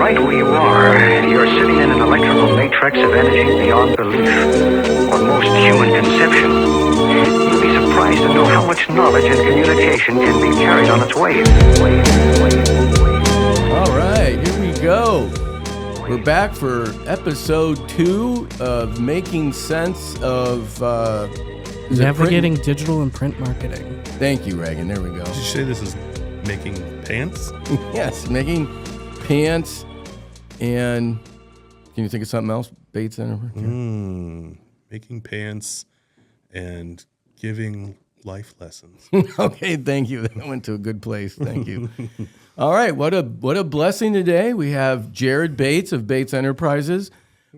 right where you are. You're sitting in an electrical matrix of energy beyond belief, or most human conception. You'd be surprised to know how much knowledge and communication can be carried on its waves. All right, here we go. We're back for episode 2 of Making Sense of Navigating Digital and Print Marketing. Thank you, Reagan. There we go. Did you say this is making pants? Yes, making pants. And can you think of something else? Bates Center? Making pants and giving life lessons. Okay, thank you. That went to a good place. Thank you. All right, what a blessing today. We have Jared Bates of Bates Enterprises.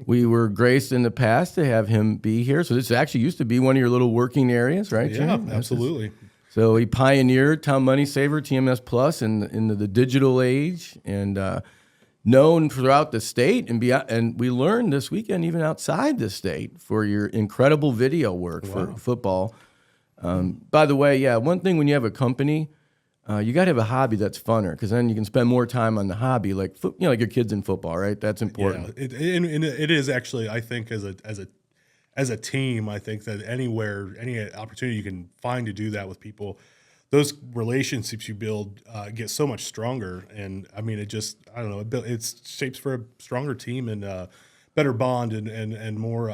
We were graced in the past to have him be here. So this actually used to be one of your little working areas, right, Jared? Yeah, absolutely. So he pioneered Town Money Saver, TMS Plus, in the digital age, and known throughout the state and beyond. And we learned this weekend, even outside the state, for your incredible video work for football. By the way, yeah, one thing when you have a company, you got to have a hobby that's funner, because then you can spend more time on the hobby, like like your kids in football, right? That's important. Yeah, it is actually. I think as a team, I think that any opportunity you can find to do that with people, those relationships you build get so much stronger. And I mean, it shapes for a stronger team and better bond and more.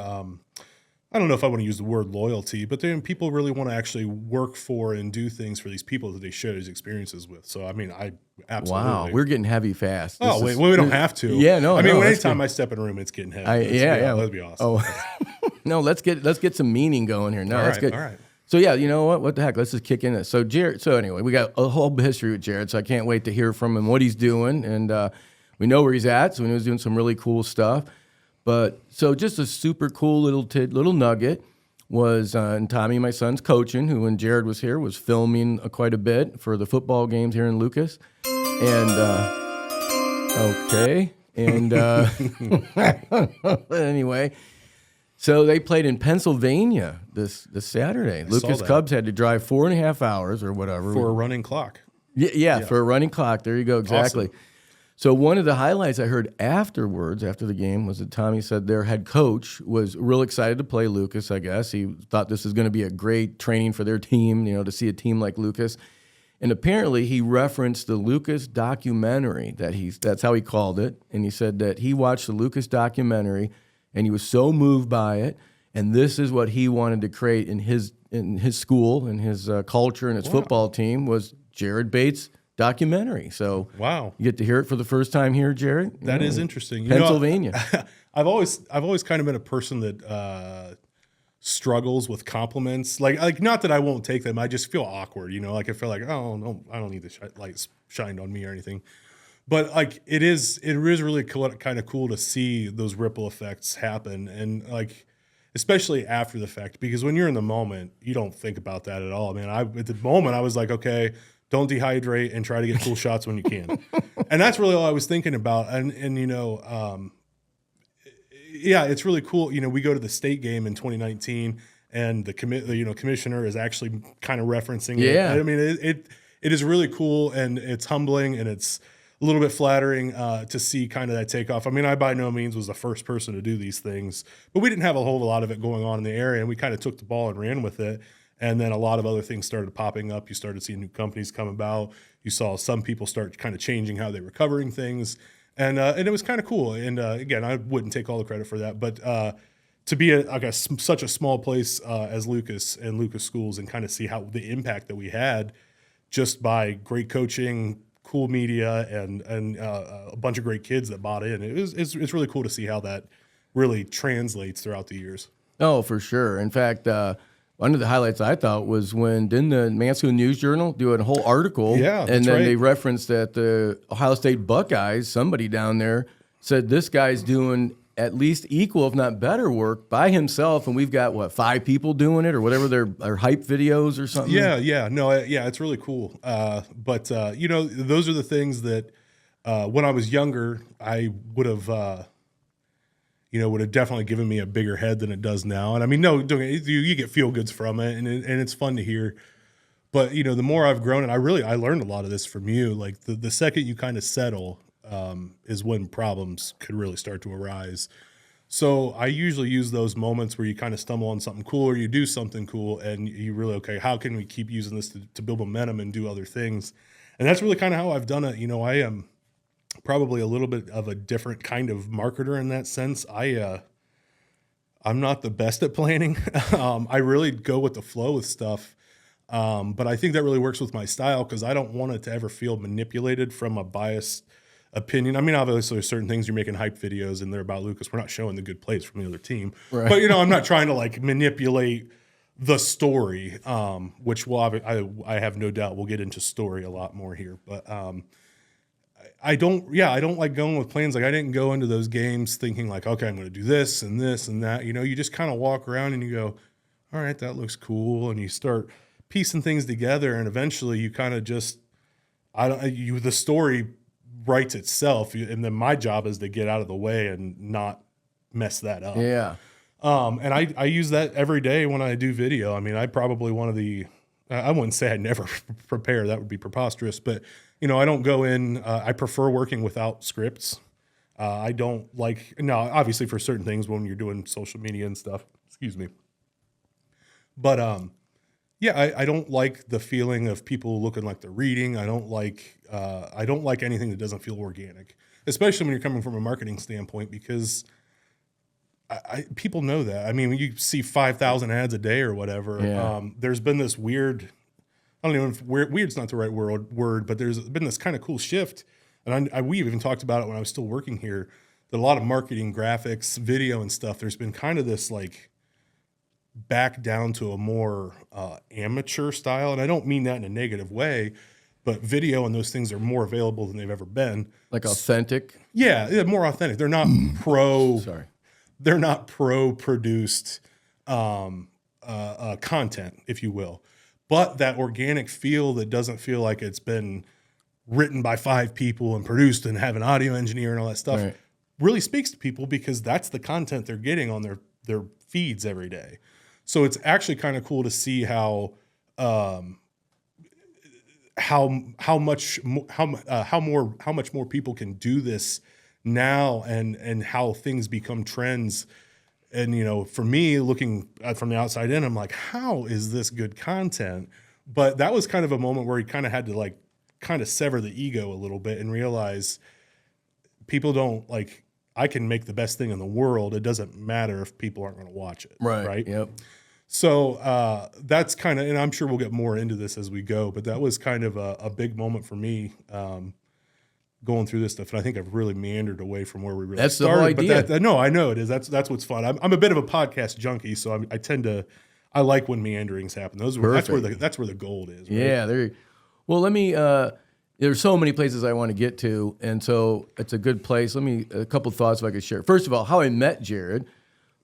I don't know if I want to use the word loyalty, but then people really want to actually work for and do things for these people that they share these experiences with. So, I mean, I absolutely. Wow, we're getting heavy fast. We don't have to. Yeah, no. Anytime I step in a room, it's getting heavy. That'd be awesome. Oh, no, let's get some meaning going here. No, that's good. All right. So yeah, you know what? What the heck? Let's just kick in this. So Jared. So anyway, we got a whole history with Jared. So I can't wait to hear from him what he's doing, and we know where he's at. So we know he's doing some really cool stuff. But so just a super cool little nugget was, and Tommy, my son's coaching, who when Jared was here was filming quite a bit for the football games here in Lucas. And anyway, so they played in Pennsylvania this Saturday. Lucas Cubs had to drive 4.5 hours or whatever for a running clock. Yeah, for a running clock. There you go, exactly. Awesome. So one of the highlights I heard afterwards, after the game, was that Tommy said their head coach was real excited to play Lucas, I guess. He thought this was going to be a great training for their team, to see a team like Lucas. And apparently he referenced the Lucas documentary, that's how he called it. And he said that he watched the Lucas documentary and he was so moved by it. And this is what he wanted to create in his school, in his culture, and his football team was Jared Bates' documentary. So wow, you get to hear it for the first time here, Jared. That is interesting. Pennsylvania. I've always kind of been a person that struggles with compliments. Like not that I won't take them. I just feel awkward. Like I feel like, oh no, I don't need the lights shined on me or anything. But like it is really kind of cool to see those ripple effects happen, and like especially after the fact, because when you're in the moment, you don't think about that at all. I mean, at the moment I was like, okay, don't dehydrate and try to get cool shots when you can. And that's really all I was thinking about. And it's really cool. We go to the state game in 2019 and the commissioner is actually kind of referencing it. I mean, it is really cool, and it's humbling, and it's a little bit flattering to see kind of that takeoff. I mean, I by no means was the first person to do these things, but we didn't have a whole lot of it going on in the area, and we kind of took the ball and ran with it. And then a lot of other things started popping up. You started seeing new companies come about. You saw some people start kind of changing how they were covering things. And it was kind of cool. And again, I wouldn't take all the credit for that. But to be at such a small place as Lucas and Lucas Schools, and kind of see how the impact that we had just by great coaching, cool media, and a bunch of great kids that bought in. It's really cool to see how that really translates throughout the years. Oh, for sure. In fact, one of the highlights I thought was didn't the Mansfield News Journal do a whole article? Yeah, and then they referenced that the Ohio State Buckeyes, somebody down there said this guy's doing at least equal, if not better work by himself, and we've got 5 people doing it or whatever their hype videos or something. It's really cool. But those are the things that when I was younger, I would have. Would have definitely given me a bigger head than it does now. And I mean, you get feel goods from it, and it's fun to hear. But the more I've grown, and I learned a lot of this from you. Like the second you kind of settle, is when problems could really start to arise. So I usually use those moments where you kind of stumble on something cool or you do something cool and you really, okay, how can we keep using this to build momentum and do other things? And that's really kind of how I've done it. I am probably a little bit of a different kind of marketer in that sense. I'm not the best at planning. I really go with the flow with stuff. But I think that really works with my style because I don't want it to ever feel manipulated from a biased opinion. I mean, obviously there's certain things you're making hype videos and they're about Lucas. We're not showing the good plays from the other team, right. But I'm not trying to like manipulate the story, which I have no doubt we'll get into story a lot more here. But I don't like going with plans. Like I didn't go into those games thinking like, okay, I'm going to do this and this and that. You just kind of walk around and you go, all right, that looks cool, and you start piecing things together, and eventually you kind of just the story writes itself, and then my job is to get out of the way and not mess that up. Yeah. And I use that every day when I do video. I mean, I probably I wouldn't say I never prepare. That would be preposterous. But, I don't go in. I prefer working without scripts. I don't like, obviously for certain things when you're doing social media and stuff, excuse me. But, I don't like the feeling of people looking like they're reading. I don't like anything that doesn't feel organic, especially when you're coming from a marketing standpoint, because people know that. I mean, when you see 5,000 ads a day or whatever, there's been this weird, I don't know if weird's not the right word, but there's been this kind of cool shift. And we even talked about it when I was still working here, that a lot of marketing, graphics, video and stuff, there's been kind of this like back down to a more amateur style. And I don't mean that in a negative way, but video and those things are more available than they've ever been. Like authentic? Yeah, more authentic. They're not they're not pro-produced content, if you will. But that organic feel that doesn't feel like it's been written by 5 people and produced and have an audio engineer and all that stuff really speaks to people, because that's the content they're getting on their feeds every day. So it's actually kind of cool to see how much more people can do this now, and how things become trends. And for me, looking from the outside in, I'm like, how is this good content? But that was kind of a moment where he kind of had to like kind of sever the ego a little bit and realize people don't like, I can make the best thing in the world. It doesn't matter if people aren't going to watch it. Right. Yep. So that's kind of, and I'm sure we'll get more into this as we go, but that was kind of a big moment for me going through this stuff. And I think I've really meandered away from where we really started. The whole idea. But no, I know it is. That's what's fun. I'm a bit of a podcast junkie, so I like when meanderings happen. That's where the gold is. Right? Yeah. Well, let me. There's so many places I want to get to, and so it's a good place. A couple thoughts if I could share. First of all, how I met Jared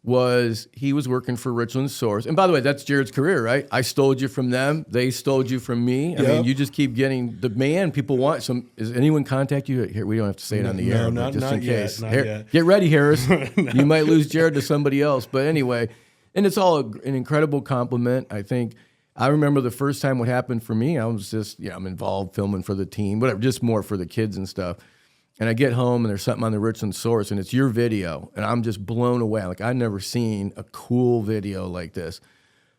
was he was working for Richland Source. And by the way, that's Jared's career, right? I stole you from them. They stole you from me. I mean, you just keep getting demand. People want some. Does anyone contact you? Here, we don't have to say it on the air, not just in case. Yet. Get ready, Harris. You might lose Jared to somebody else. But anyway, and it's all an incredible compliment. I think I remember the first time what happened for me. I was just, I'm involved filming for the team, whatever, just more for the kids and stuff. And I get home and there's something on the Richland Source and it's your video. And I'm just blown away. Like I've never seen a cool video like this.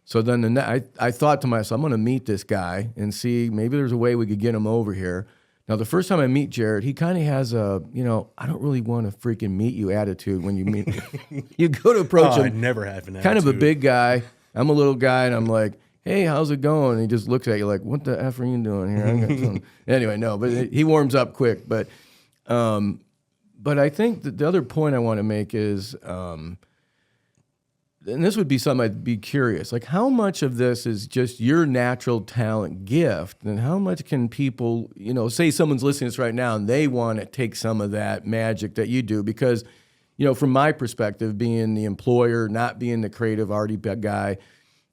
So then I thought to myself, I'm going to meet this guy and see maybe there's a way we could get him over here. Now, the first time I meet Jared, he kind of has a, I don't really want to freaking meet you attitude when you meet you go to approach him. I never have an attitude. Kind of a big guy. I'm a little guy and I'm like, hey, how's it going? And he just looks at you like, what the F are you doing here? Anyway, no, but he warms up quick. But I think that the other point I want to make is, and this would be something I'd be curious, like how much of this is just your natural talent gift, and how much can people, say someone's listening to this right now and they want to take some of that magic that you do, because, from my perspective, being the employer, not being the creative arty guy,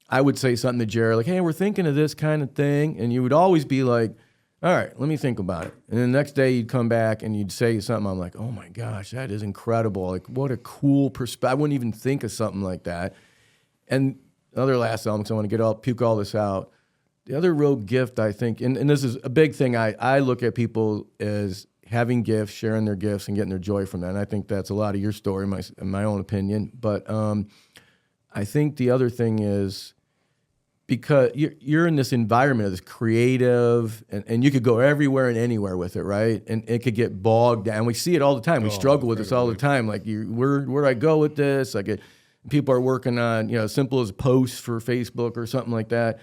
I would say something to Jared like, hey, we're thinking of this kind of thing, and you would always be like, all right, let me think about it. And then the next day you'd come back and you'd say something. I'm like, oh my gosh, that is incredible. Like what a cool perspective. I wouldn't even think of something like that. And other last element, because I want to puke all this out. The other real gift I think, and this is a big thing I look at people as having gifts, sharing their gifts, and getting their joy from that. And I think that's a lot of your story, in my own opinion. But I think the other thing is, because you're in this environment of this creative, and you could go everywhere and anywhere with it, right? And it could get bogged down. We see it all the time. We struggle with this all the time. Like, where do I go with this? Like, people are working on, simple as posts for Facebook or something like that.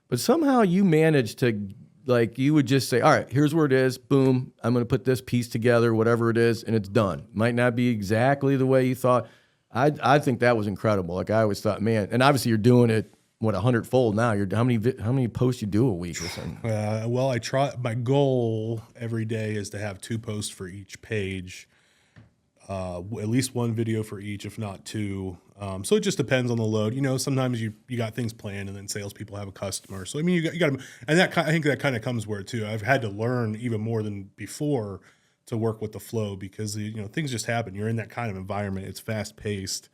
But somehow you manage to, like, you would just say, all right, here's where it is. Boom. I'm going to put this piece together, whatever it is, and it's done. Might not be exactly the way you thought. I think that was incredible. Like, I always thought, man, and obviously you're doing it, 100-fold now. How many posts you do a week or something? Well, I try. My goal every day is to have 2 posts for each page, at least 1 video for each, if not 2. So it just depends on the load. Sometimes you got things planned, and then salespeople have a customer. So I mean, you got to, and I think that kind of comes where too. I've had to learn even more than before to work with the flow, because things just happen. You're in that kind of environment. It's fast paced.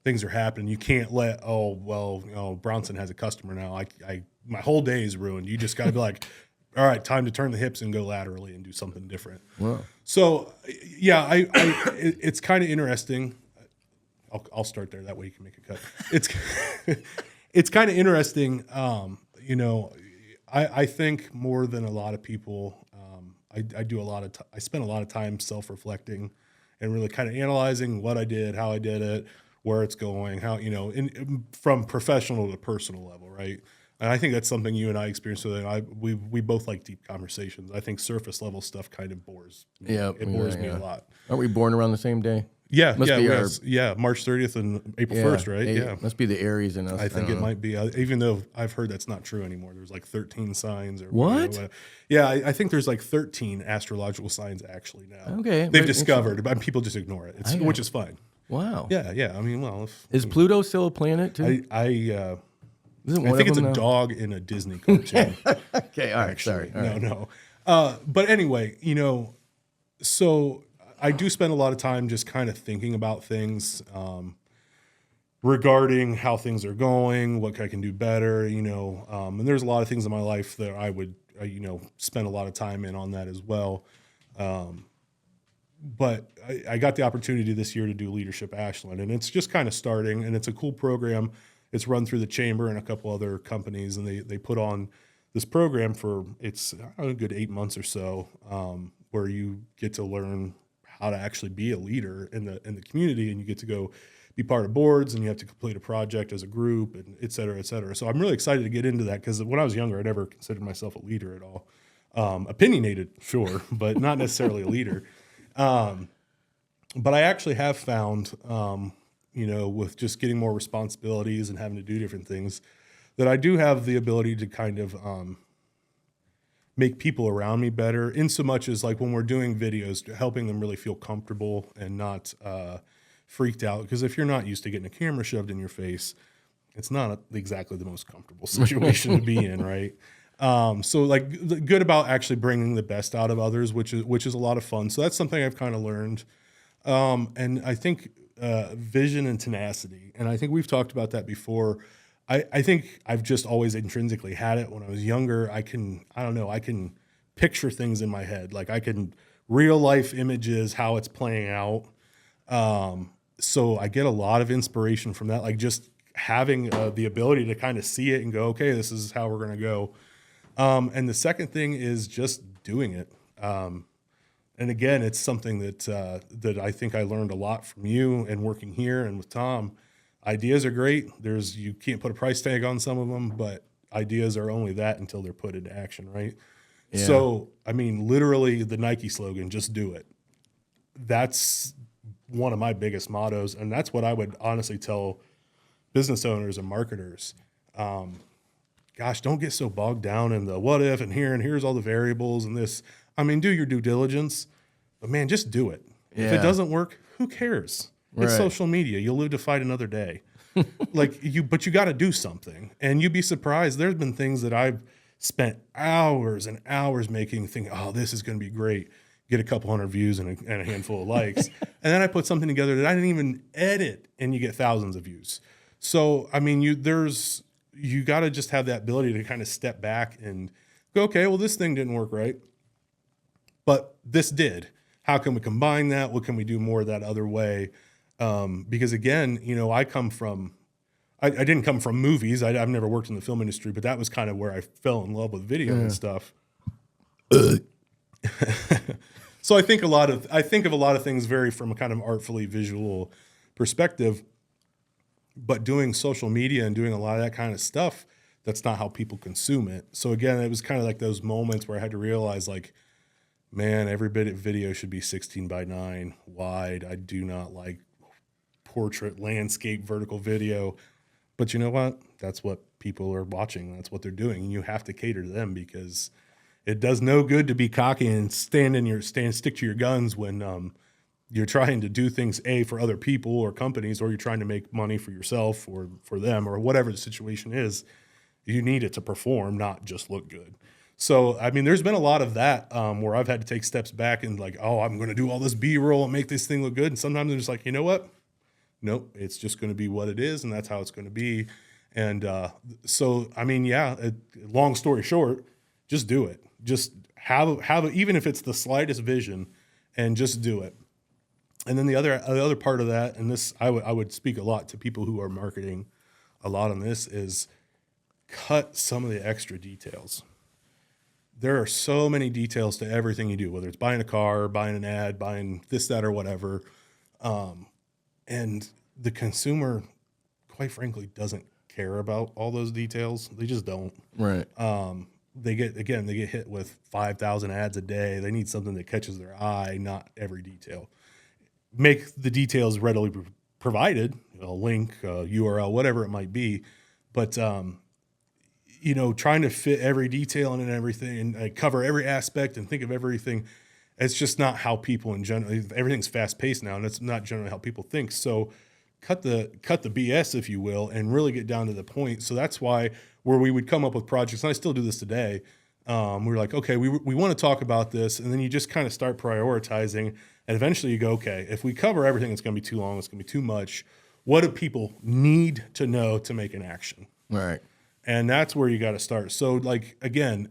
Things are happening. You can't let, Bronson has a customer now. My whole day is ruined. You just got to be like, all right, time to turn the hips and go laterally and do something different. Wow. So yeah, it's kind of interesting. I'll start there. That way you can make a cut. It's kind of interesting. I think more than a lot of people, I spend a lot of time self-reflecting and really kind of analyzing what I did, how I did it, where it's going, how, from professional to personal level, right? And I think that's something you and I experience. So we both like deep conversations. I think surface level stuff kind of bores me. Yeah, it bores me a lot. Aren't we born around the same day? Yeah, March 30th and April 1st, right? Yeah. Must be the Aries in us. I think it might be, even though I've heard that's not true anymore. There's like 13 signs. Or what? Yeah, I think there's like 13 astrological signs actually now. Okay. They've discovered, but people just ignore it, which is fine. Wow. Yeah. I mean, is Pluto still a planet too? I think it's a dog in a Disney cartoon. Okay, all right, actually. Sorry. No. But anyway, so I do spend a lot of time just kind of thinking about things regarding how things are going, what I can do better, and there's a lot of things in my life that I would, spend a lot of time in on that as well. But I got the opportunity this year to do Leadership Ashland, and it's just kind of starting, and it's a cool program. It's run through the chamber and a couple other companies, and they put on this program for a good 8 months or so, where you get to learn how to actually be a leader in the community, and you get to go be part of boards, and you have to complete a project as a group, and et cetera, et cetera. So I'm really excited to get into that, because when I was younger, I never considered myself a leader at all. Opinionated, sure, but not necessarily a leader. But I actually have found, with just getting more responsibilities and having to do different things, that I do have the ability to kind of make people around me better, in so much as, like, when we're doing videos, helping them really feel comfortable and not freaked out. Because if you're not used to getting a camera shoved in your face, it's not exactly the most comfortable situation to be in, right? So, like, the good about actually bringing the best out of others, which is a lot of fun. So that's something I've kind of learned. And I think vision and tenacity, and I think we've talked about that before. I think I've just always intrinsically had it. When I was younger, I can picture things in my head. Like, I can real life images, how it's playing out. So I get a lot of inspiration from that. Like, just having the ability to kind of see it and go, okay, this is how we're going to go. And the second thing is just doing it. And again, it's something that I think I learned a lot from you and working here and with Tom. Ideas are great. You can't put a price tag on some of them, but ideas are only that until they're put into action, right? Yeah. So, I mean, literally the Nike slogan, just do it. That's one of my biggest mottos. And that's what I would honestly tell business owners and marketers. Gosh, don't get so bogged down in the what if and here's all the variables and this. I mean, do your due diligence, but man, just do it. Yeah. If it doesn't work, who cares? It's social media. You'll live to fight another day. But you got to do something. And you'd be surprised. There's been things that I've spent hours and hours making, thinking, oh, this is going to be great. Get a couple hundred views and a handful of likes. And then I put something together that I didn't even edit, and you get thousands of views. So, I mean, you got to just have that ability to kind of step back and go, okay, well, this thing didn't work right. but this did. How can we combine that? What can we do more that other way? Because again, I come from, I didn't come from movies. I've never worked in the film industry, but that was kind of where I fell in love with video and stuff. So I think of a lot of things very from a kind of artfully visual perspective, but doing social media and doing a lot of that kind of stuff, that's not how people consume it. So again, it was kind of like those moments where I had to realize, like, man, every bit of video should be 16:9 wide. I do not like portrait, landscape, vertical video. But you know what? That's what people are watching. That's what they're doing. And you have to cater to them, because it does no good to be cocky and stick to your guns when you're trying to do things, for other people or companies, or you're trying to make money for yourself or for them, or whatever the situation is. You need it to perform, not just look good. So, I mean, there's been a lot of that where I've had to take steps back and like, oh, I'm going to do all this B-roll and make this thing look good. And sometimes I'm just like, you know what? Nope, it's just going to be what it is, and that's how it's going to be. And so, I mean, long story short, just do it. Just have even if it's the slightest vision, and just do it. And then the other part of that, and this I would speak a lot to people who are marketing a lot on this, is cut some of the extra details. There are so many details to everything you do, whether it's buying a car, buying an ad, buying this, that, or whatever. And the consumer, quite frankly, doesn't care about all those details. They just don't. Right. They get hit with 5,000 ads a day. They need something that catches their eye, not every detail. Make the details readily provided, a link, a URL, whatever it might be. But, trying to fit every detail in and everything and cover every aspect and think of everything, it's just not how people in general, everything's fast paced now, and it's not generally how people think. So cut the BS, if you will, and really get down to the point. So that's why where we would come up with projects, and I still do this today, we were like, okay, we want to talk about this, and then you just kind of start prioritizing, and eventually you go, okay, if we cover everything, it's going to be too long, it's going to be too much. What do people need to know to make an action? Right. And that's where you got to start. So, like, again,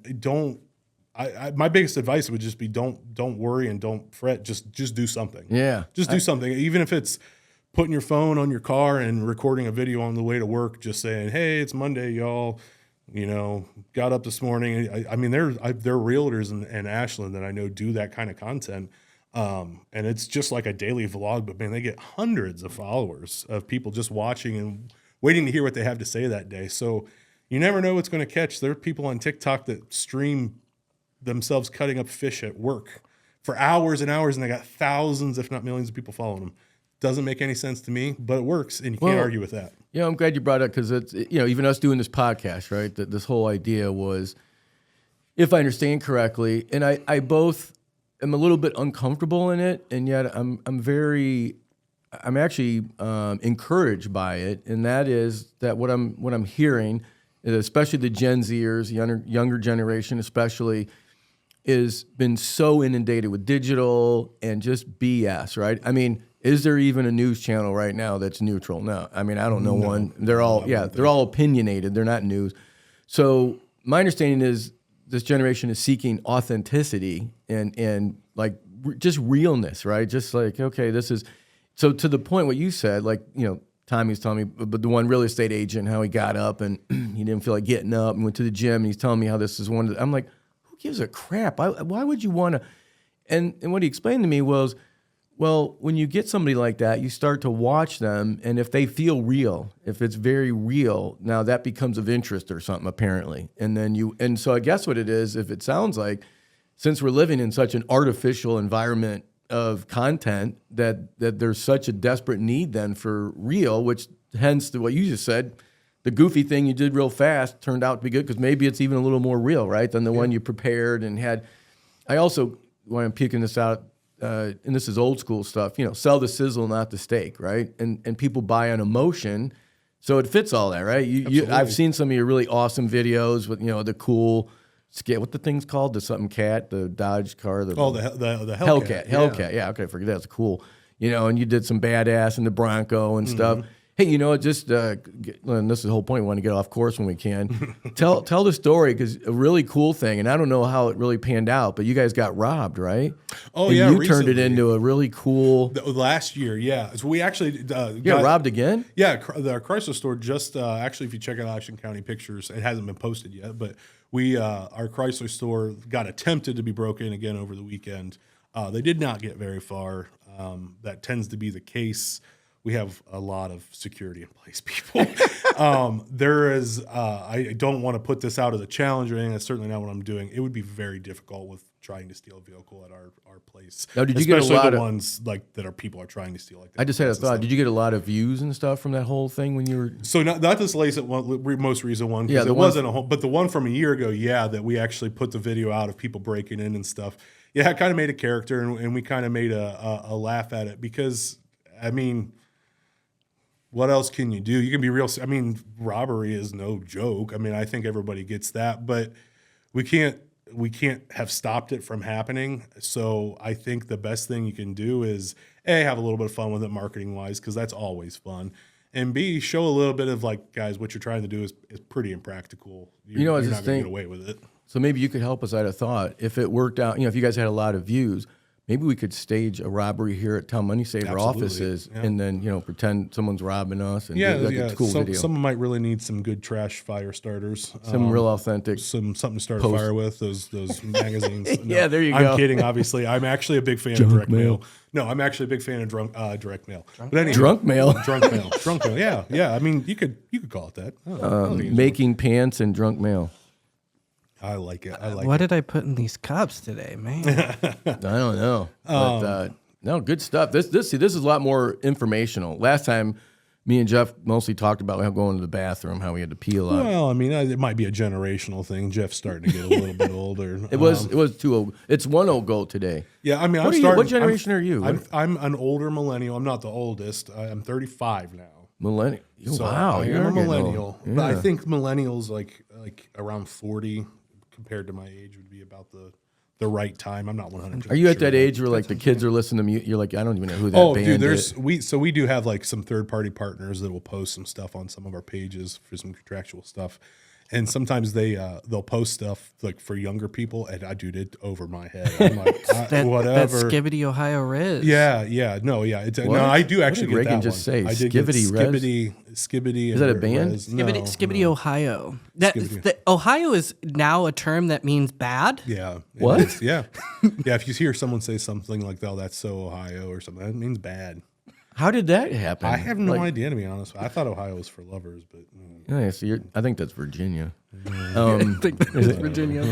my biggest advice would just be don't worry and don't fret. Just do something. Yeah. Just do something. Even if it's putting your phone on your car and recording a video on the way to work, just saying, hey, it's Monday, y'all. Got up this morning. I mean, there are realtors in Ashland that I know do that kind of content. And it's just like a daily vlog, but man, they get hundreds of followers of people just watching and waiting to hear what they have to say that day. So you never know what's going to catch. There are people on TikTok that stream themselves cutting up fish at work for hours and hours, and they got thousands, if not millions of people following them. Doesn't make any sense to me, but it works, and you can't argue with that. Yeah, I'm glad you brought it up, because it's, even us doing this podcast, right? That this whole idea was, if I understand correctly, and I both am a little bit uncomfortable in it, and yet I'm actually encouraged by it, and that is that what I'm hearing, especially the Gen Zers, younger generation especially, is been so inundated with digital and just BS, right? I mean, is there even a news channel right now that's neutral? No. I mean, I don't know one. They're all opinionated. They're not news. So my understanding is this generation is seeking authenticity and like just realness, right? Just like, okay, this is, so to the point what you said, like, Tommy's telling me, but the one real estate agent, how he got up and he didn't feel like getting up and went to the gym, and he's telling me how this is one of the, I'm like, who gives a crap? Why would you want to? And what he explained to me was, well, when you get somebody like that, you start to watch them, and if they feel real, if it's very real, now that becomes of interest or something, apparently. And so I guess what it is, if it sounds like, since we're living in such an artificial environment of content, that there's such a desperate need then for real, which hence to what you just said, the goofy thing you did real fast turned out to be good, because maybe it's even a little more real, right, than the one you prepared and had. I also, when I'm peeking this out, and this is old school stuff, sell the sizzle, not the steak, right? And people buy on emotion, so it fits all that, right? I've seen some of your really awesome videos with the cool skate. What the thing's called? The something cat, the Dodge car. The Hellcat. Hellcat. Yeah, okay, forget that. It's cool. And you did some badass in the Bronco and stuff. Hey, you know, just and this is the whole point. We want to get off course when we can. Tell the story, because a really cool thing, and I don't know how it really panned out, but you guys got robbed, right? Oh, and yeah, you recently. turned it into a really cool. Last year, yeah. So we actually You got robbed again? Yeah, the Chrysler store just actually, if you check out Action County pictures, it hasn't been posted yet, but we our Chrysler store got attempted to be broken again over the weekend. They did not get very far. That tends to be the case. We have a lot of security in place, people. There is, I don't want to put this out as a challenge or anything. That's certainly not what I'm doing. It would be very difficult with trying to steal a vehicle at our place. Now, did you get a lot the of ones like that are people are trying to steal? Like that. I just had a thought. Did you get a lot of views and stuff from that whole thing when you were? So not this latest one, most recent one, because it wasn't a whole, but the one from a year ago, yeah, that we actually put the video out of people breaking in and stuff. Yeah, it kind of made a character, and we kind of made a laugh at it because, I mean, what else can you do? You can be real. I mean, robbery is no joke. I mean, I think everybody gets that, but we can't have stopped it from happening. So I think the best thing you can do is A, have a little bit of fun with it marketing wise, because that's always fun. And B, show a little bit of like, guys, what you're trying to do is pretty impractical. You're not going to get away with it. So maybe you could help us. I had a thought. If it worked out, if you guys had a lot of views, maybe we could stage a robbery here at Town Money Saver offices, and then pretend someone's robbing us. And do like a cool video. Someone might really need some good trash fire starters. Some real authentic, something to start a fire with. Those magazines. Yeah, there you go. I'm kidding. Obviously, I'm actually a big fan of direct mail. No, I'm actually a big fan of direct mail. But anyway, drunk mail. Drunk mail. Yeah. I mean, you could call it that. I don't think Making pants and drunk mail. I like it. What did I put in these cups today, man? I don't know. But, no, good stuff. This is a lot more informational. Last time, me and Jeff mostly talked about how going to the bathroom, how we had to pee a lot. Well, I mean, it might be a generational thing. Jeff's starting to get a little bit older. It was too old. It's 1 old goal today. Yeah, I mean, what generation are you? I'm an older millennial. I'm not the oldest. I'm 35 now. Millennial. So Wow, I'm a millennial. Yeah. But I think millennials like around 40 compared to my age would be about the right time. I'm not 100%. Are you at that age where like the kids are listening to music? You're like, I don't even know who that band is. We do have like some third party partners that will post some stuff on some of our pages for some contractual stuff. And sometimes they'll post stuff like for younger people, and I do it over my head. I'm like, whatever. That's Skibbity Ohio Riz. Yeah. No, I do actually get Reagan that just one. say? I did Skibbity get Skibbity. Is that a band? Rez. Skibbity Ohio. Skibbity. Ohio is now a term that means bad. Yeah. What? Yeah. If you hear someone say something like, "Oh, that's so Ohio" or something, that means bad. How did that happen? I have no idea, to be honest. I thought Ohio was for lovers, but Yeah, so I think that's Virginia. I think that's Virginia.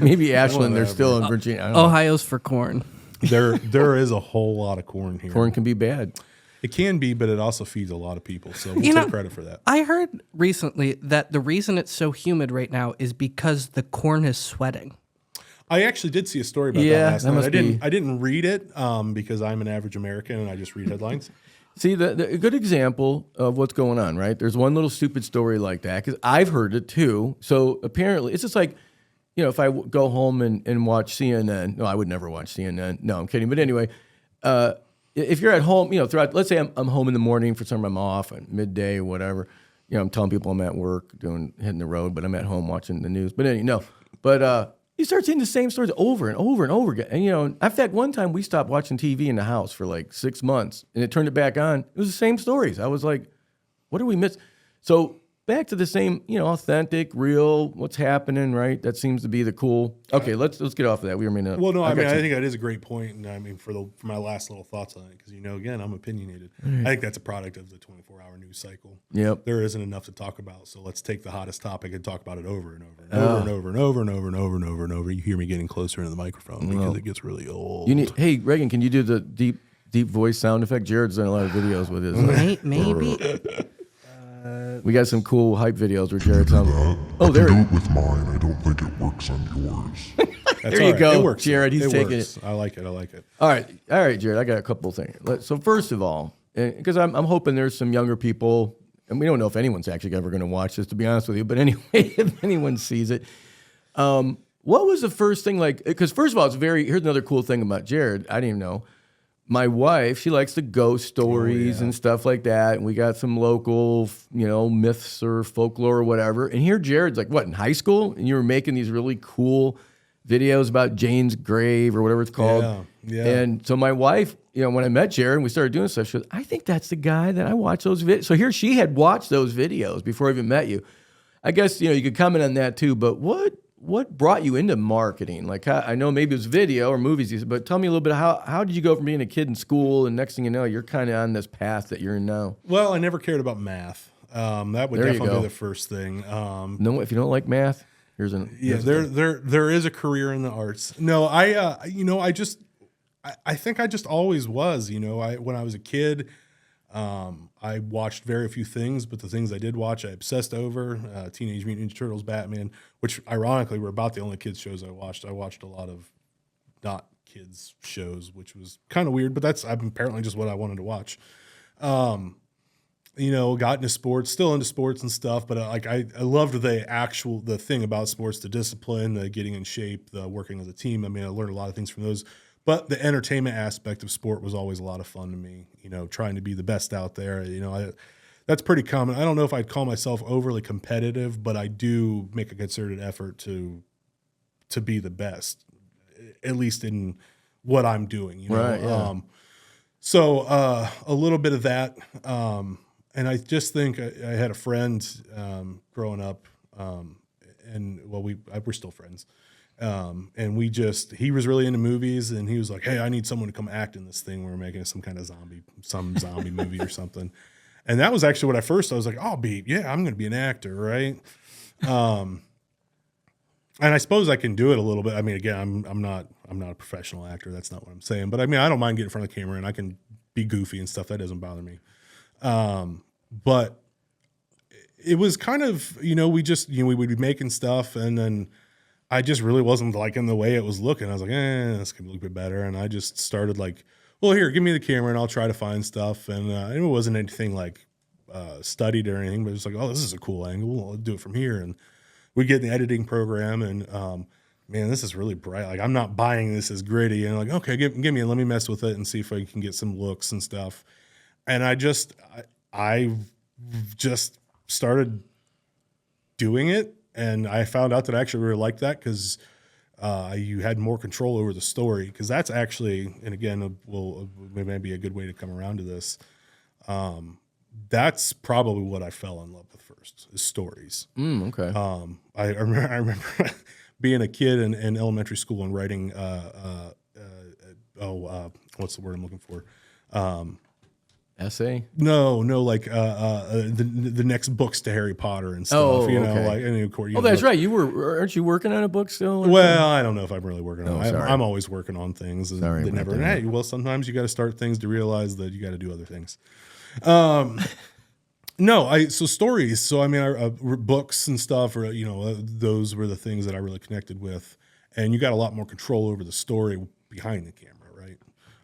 Maybe Ashland. They're still in Virginia. I don't know. Ohio's for corn. there is a whole lot of corn here. Corn can be bad. It can be, but it also feeds a lot of people. So we'll take credit for that. I heard recently that the reason it's so humid right now is because the corn is sweating. I actually did see a story about that last night. I didn't read it because I'm an average American and I just read headlines. See, a good example of what's going on, right? There's one little stupid story like that, because I've heard it too. So apparently, it's just like, if I go home and watch CNN. No, I would never watch CNN. No, I'm kidding. But anyway, if you're at home, throughout, let's say I'm home in the morning for some, I'm off at midday or whatever. I'm telling people I'm at work, hitting the road, but I'm at home watching the news. But anyway, you start seeing the same stories over and over and over again. And, in fact, one time we stopped watching TV in the house for like 6 months, and it turned it back on. It was the same stories. I was like, what did we miss? So back to the same, authentic, real, what's happening, right? That seems to be the cool. Okay, let's get off of that. Well, no, I think that is a great point. And I mean, for my last little thoughts on it, because, again, I'm opinionated. I think that's a product of the 24-hour news cycle. Yep. There isn't enough to talk about. So let's take the hottest topic and talk about it over and over and over and over and over and over and over and over and over. You hear me getting closer into the microphone because it gets really old. Hey, Reagan, can you do the deep voice sound effect? Jared's done a lot of videos with his. Maybe. We got some cool hype videos where Jared's on. Oh, there. I do it with mine. I don't think it works on yours. There you go, It works. Jared. He's taking it. I like it. All right, Jared. I got a couple of things. So first of all, because I'm hoping there's some younger people, and we don't know if anyone's actually ever going to watch this, to be honest with you. But anyway, if anyone sees it, what was the first thing like? Because first of all, here's another cool thing about Jared. I didn't even know. my wife, she likes the ghost stories and stuff like that. And we got some local, myths or folklore or whatever. And here Jared's like, what, in high school? And you were making these really cool videos about Jane's grave or whatever it's called. Yeah. And so my wife, when I met Jared and we started doing stuff, she goes, I think that's the guy that I watch those videos. So here she had watched those videos before I even met you. I guess, you could comment on that too, but what brought you into marketing? Like, I know maybe it was video or movies, but tell me a little bit, how did you go from being a kid in school and next thing you know, you're kind of on this path that you're in now? Well, I never cared about math. That would definitely be the first thing. No, if you don't like math, here's there is a career in the arts. No, I think I just always was, when I was a kid, I watched very few things, but the things I did watch, I obsessed over. Teenage Mutant Ninja Turtles, Batman, which ironically were about the only kids shows I watched. I watched a lot of not kids shows, which was kind of weird, but that's apparently just what I wanted to watch. Got into sports, still into sports and stuff, but I loved the thing about sports, the discipline, the getting in shape, the working as a team. I mean, I learned a lot of things from those. But the entertainment aspect of sport was always a lot of fun to me, trying to be the best out there. That's pretty common. I don't know if I'd call myself overly competitive, but I do make a concerted effort to be the best, at least in what I'm doing. Right, yeah. So a little bit of that. And I just think I had a friend growing up, and we're still friends. And he was really into movies and he was like, hey, I need someone to come act in this thing. We're making some kind of zombie movie or something. And that was actually what I was like, I'm going to be an actor. Right. And I suppose I can do it a little bit. I mean, again, I'm not a professional actor. That's not what I'm saying, but I mean, I don't mind getting in front of the camera and I can be goofy and stuff. That doesn't bother me. But it was kind of, we would be making stuff and then I just really wasn't liking the way it was looking. I was like, this could look a bit better. And I just started like, well, here, give me the camera and I'll try to find stuff. And it wasn't anything like studied or anything, but it was like, oh, this is a cool angle. I'll do it from here. And we get in the editing program and, man, this is really bright. Like, I'm not buying this as gritty. And like, okay, give me, let me mess with it and see if I can get some looks and stuff. And I just started doing it. And I found out that I actually really liked that because you had more control over the story. Because that's actually, and again, maybe a good way to come around to this. That's probably what I fell in love with first, is stories. Okay. I remember being a kid in elementary school and writing, what's the word I'm looking for? Essay? No, like the next books to Harry Potter and stuff. Okay. Like, and of course, that's right. Aren't you working on a book still? Well, I don't know if I'm really working on it. Sorry. I'm always working on things. Sorry, that never. Hey, well, sometimes you got to start things to realize that you got to do other things. So stories. So I mean, books and stuff, or those were the things that I really connected with, and you got a lot more control over the story behind the camera.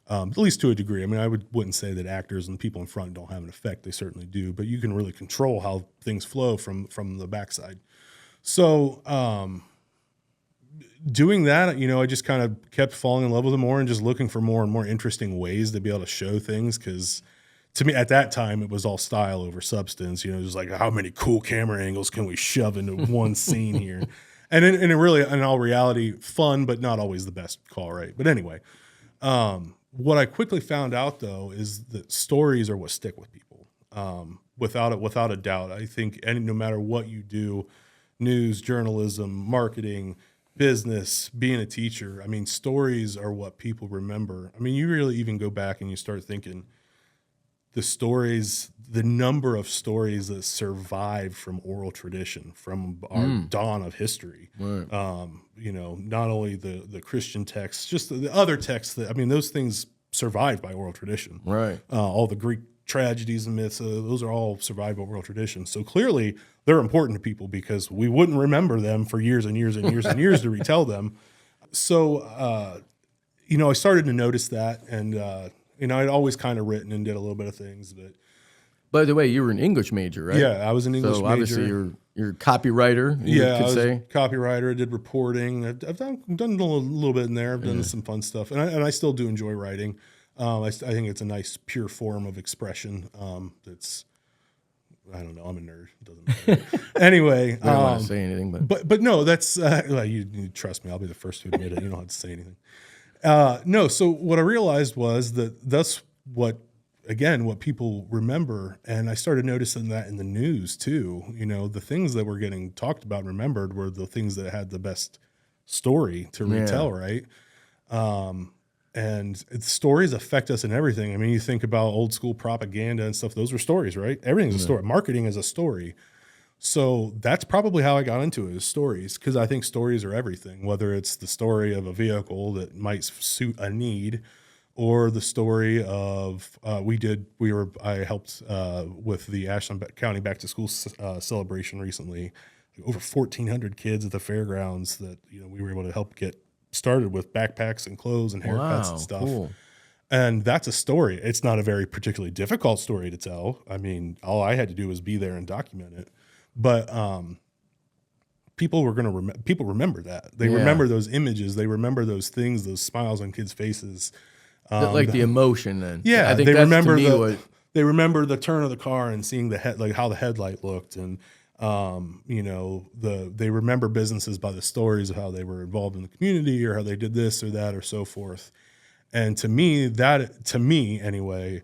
At least to a degree. I mean, I wouldn't say that actors and people in front don't have an effect. They certainly do, but you can really control how things flow from the backside. So doing that, I just kind of kept falling in love with it more and just looking for more and more interesting ways to be able to show things. Because to me, at that time, it was all style over substance. It was like, how many cool camera angles can we shove into one scene here? And it really, in all reality, fun, but not always the best call, right? But anyway, what I quickly found out, though, is that stories are what stick with people, without a doubt. I think no matter what you do, news, journalism, marketing, business, being a teacher, I mean, stories are what people remember. I mean, you really even go back and you start thinking the number of stories that survived from oral tradition, from our dawn of history. Right. Not only the Christian texts, just the other texts those things survived by oral tradition. Right. All the Greek tragedies and myths, those are all survived by oral tradition. So clearly they're important to people because we wouldn't remember them for years and years and years and years to retell them. So, I started to notice that and, I'd always kind of written and did a little bit of things, but. By the way, you were an English major, right? Yeah, I was an English major. So obviously you're a copywriter. I was a copywriter. I did reporting. I've done a little bit in there. I've done some fun stuff, and I still do enjoy writing. I think it's a nice pure form of expression. That's, I don't know. I'm a nerd. It doesn't matter. Anyway, I don't want to say anything, but no, that's well, you trust me. I'll be the first to admit it. You don't have to say anything. No. So what I realized was that that's what people remember, and I started noticing that in the news too. You know, the things that were getting talked about and remembered were the things that had the best story to retell, right? And stories affect us in everything. I mean, you think about old school propaganda and stuff; those were stories, right? Everything's a story. Marketing is a story. So that's probably how I got into it, is stories, because I think stories are everything. Whether it's the story of a vehicle that might suit a need, or the story of I helped with the Ashland County Back to School celebration recently. Over 1,400 kids at the fairgrounds that we were able to help get started with backpacks and clothes and haircuts and stuff. Cool. And that's a story. It's not a very particularly difficult story to tell. I mean, all I had to do was be there and document it. But people remember that. They remember those images. They remember those things, those smiles on kids' faces. Like the emotion then. Yeah, I think they that's remember to me they remember the turn of the car and seeing how the headlight looked, and they remember businesses by the stories of how they were involved in the community or how they did this or that or so forth. And to me anyway,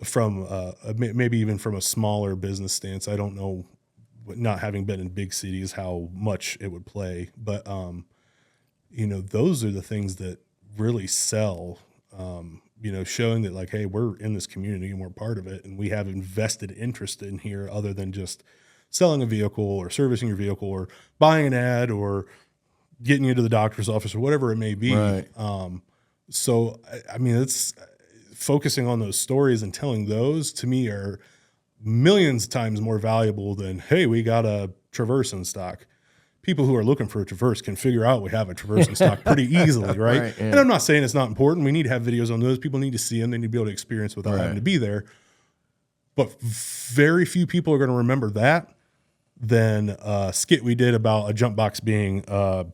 from maybe even from a smaller business stance, I don't know, not having been in big cities, how much it would play, but those are the things that really sell. Showing that, like, hey, we're in this community and we're part of it, and we have invested interest in here other than just selling a vehicle or servicing your vehicle or buying an ad or getting you to the doctor's office or whatever it may be. Right. So, I mean, it's focusing on those stories and telling those, to me, are millions of times more valuable than, hey, we got a Traverse in stock. People who are looking for a Traverse can figure out we have a Traverse in stock pretty easily, right? Right, yeah. And I'm not saying it's not important. We need to have videos on those. People need to see them. They need to be able to experience without having to be there. But very few people are going to remember that than a skit we did about a jump box being a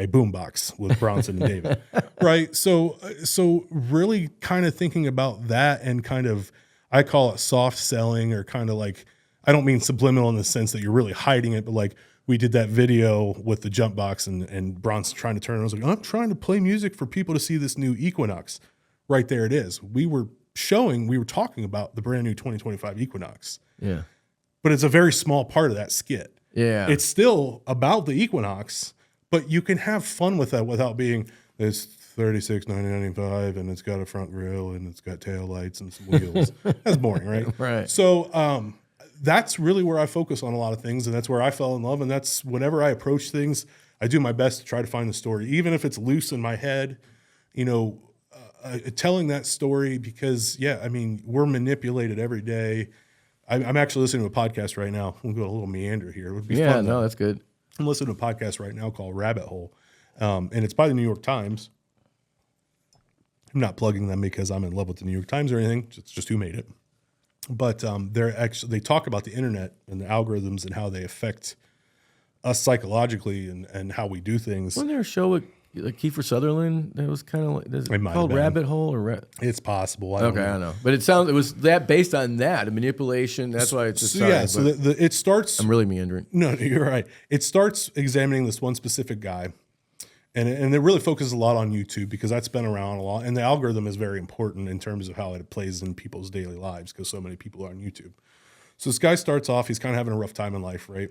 boom box with Bronson and David, right? So really kind of thinking about that, and kind of, I call it soft selling, or kind of like, I don't mean subliminal in the sense that you're really hiding it, but like, we did that video with the jump box and Bronson trying to turn. I was like, I'm trying to play music for people to see this new Equinox. Right there it is. We were talking about the brand new 2025 Equinox. Yeah. But it's a very small part of that skit. Yeah. It's still about the Equinox, but you can have fun with that without being, it's $36,995 and it's got a front grille and it's got tail lights and some wheels. That's boring, right? Right. So, that's really where I focus on a lot of things, and that's where I fell in love. And that's, whenever I approach things, I do my best to try to find the story, even if it's loose in my head, telling that story, because, I mean, we're manipulated every day. I'm actually listening to a podcast right now. We'll go a little meander here. It would be fun. No, that's good. I'm listening to a podcast right now called Rabbit Hole, and it's by the New York Times. I'm not plugging them because I'm in love with the New York Times or anything. It's just who made it. But they talk about the internet and the algorithms and how they affect us psychologically and how we do things. Wasn't there a show with like Kiefer Sutherland that was kind of like, is it might called have been. Rabbit Hole or It's possible. I don't know. But it was that based on that, a manipulation. That's why it's just it starts. I'm really meandering. No, you're right. It starts examining this one specific guy. And it really focuses a lot on YouTube, because that's been around a lot. And the algorithm is very important in terms of how it plays in people's daily lives, because so many people are on YouTube. So this guy starts off, he's kind of having a rough time in life, right?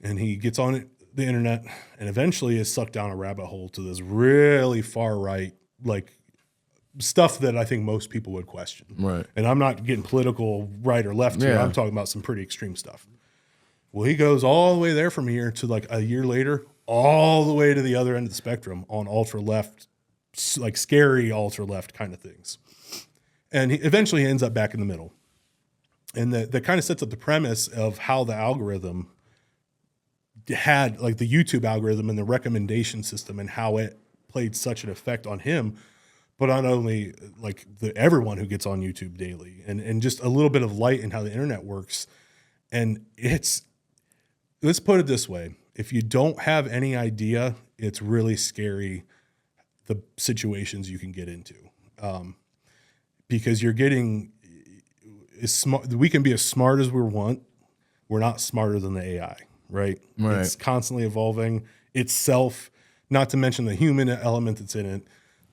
And he gets on the internet and eventually is sucked down a rabbit hole to this really far right, like, stuff that I think most people would question. Right. And I'm not getting political right or left here. Yeah. I'm talking about some pretty extreme stuff. Well, he goes all the way there from here to, like, a year later, all the way to the other end of the spectrum on ultra left, like scary ultra left kind of things. And he eventually ends up back in the middle. And that kind of sets up the premise of how the algorithm had, like the YouTube algorithm and the recommendation system, and how it played such an effect on him, but not only like everyone who gets on YouTube daily, and just a little bit of light in how the internet works. And let's put it this way. If you don't have any idea, it's really scary, the situations you can get into. because you're getting as smart. We can be as smart as we want. We're not smarter than the AI, right? It's constantly evolving itself, not to mention the human element that's in it.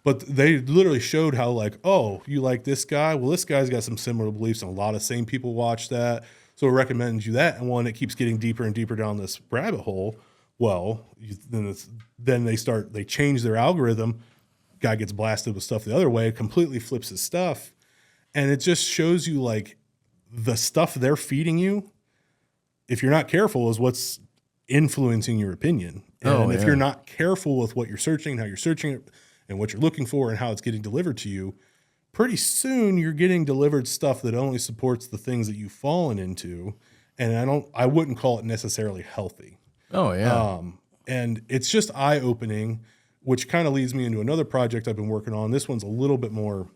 But they literally showed how, like, oh, you like this guy? Well, this guy's got some similar beliefs, and a lot of same people watch that. So it recommends you that. And when it keeps getting deeper and deeper down this rabbit hole, well, then they change their algorithm. Guy gets blasted with stuff the other way, completely flips his stuff. And it just shows you, like, the stuff they're feeding you, if you're not careful, is what's influencing your opinion. And if you're not careful with what you're searching, how you're searching it, and what you're looking for and how it's getting delivered to you, pretty soon you're getting delivered stuff that only supports the things that you've fallen into. And I wouldn't call it necessarily healthy. Oh, yeah. And it's just eye-opening, which kind of leads me into another project I've been working on. This one's a little bit more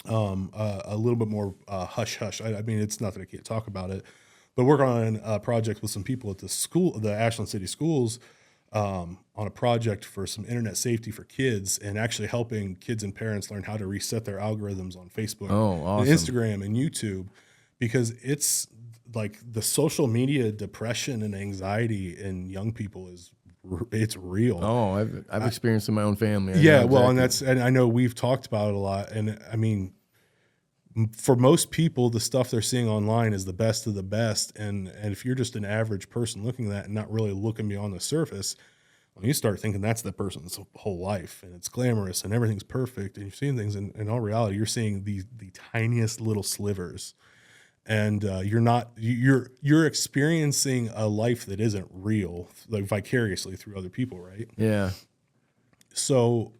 hush hush. I mean, it's not that I can't talk about it, but working on a project with some people at the Ashland City Schools, on a project for some internet safety for kids, and actually helping kids and parents learn how to reset their algorithms on Facebook, and Instagram, and YouTube, because it's like the social media depression and anxiety in young people it's real. Oh, I've experienced in my own family. And I know we've talked about it a lot. And I mean, for most people, the stuff they're seeing online is the best of the best. And if you're just an average person looking at that and not really looking beyond the surface, well, you start thinking that's the person's whole life, and it's glamorous and everything's perfect. And you're seeing things in all reality, you're seeing the tiniest little slivers. And you're experiencing a life that isn't real, like vicariously through other people, right? Yeah. So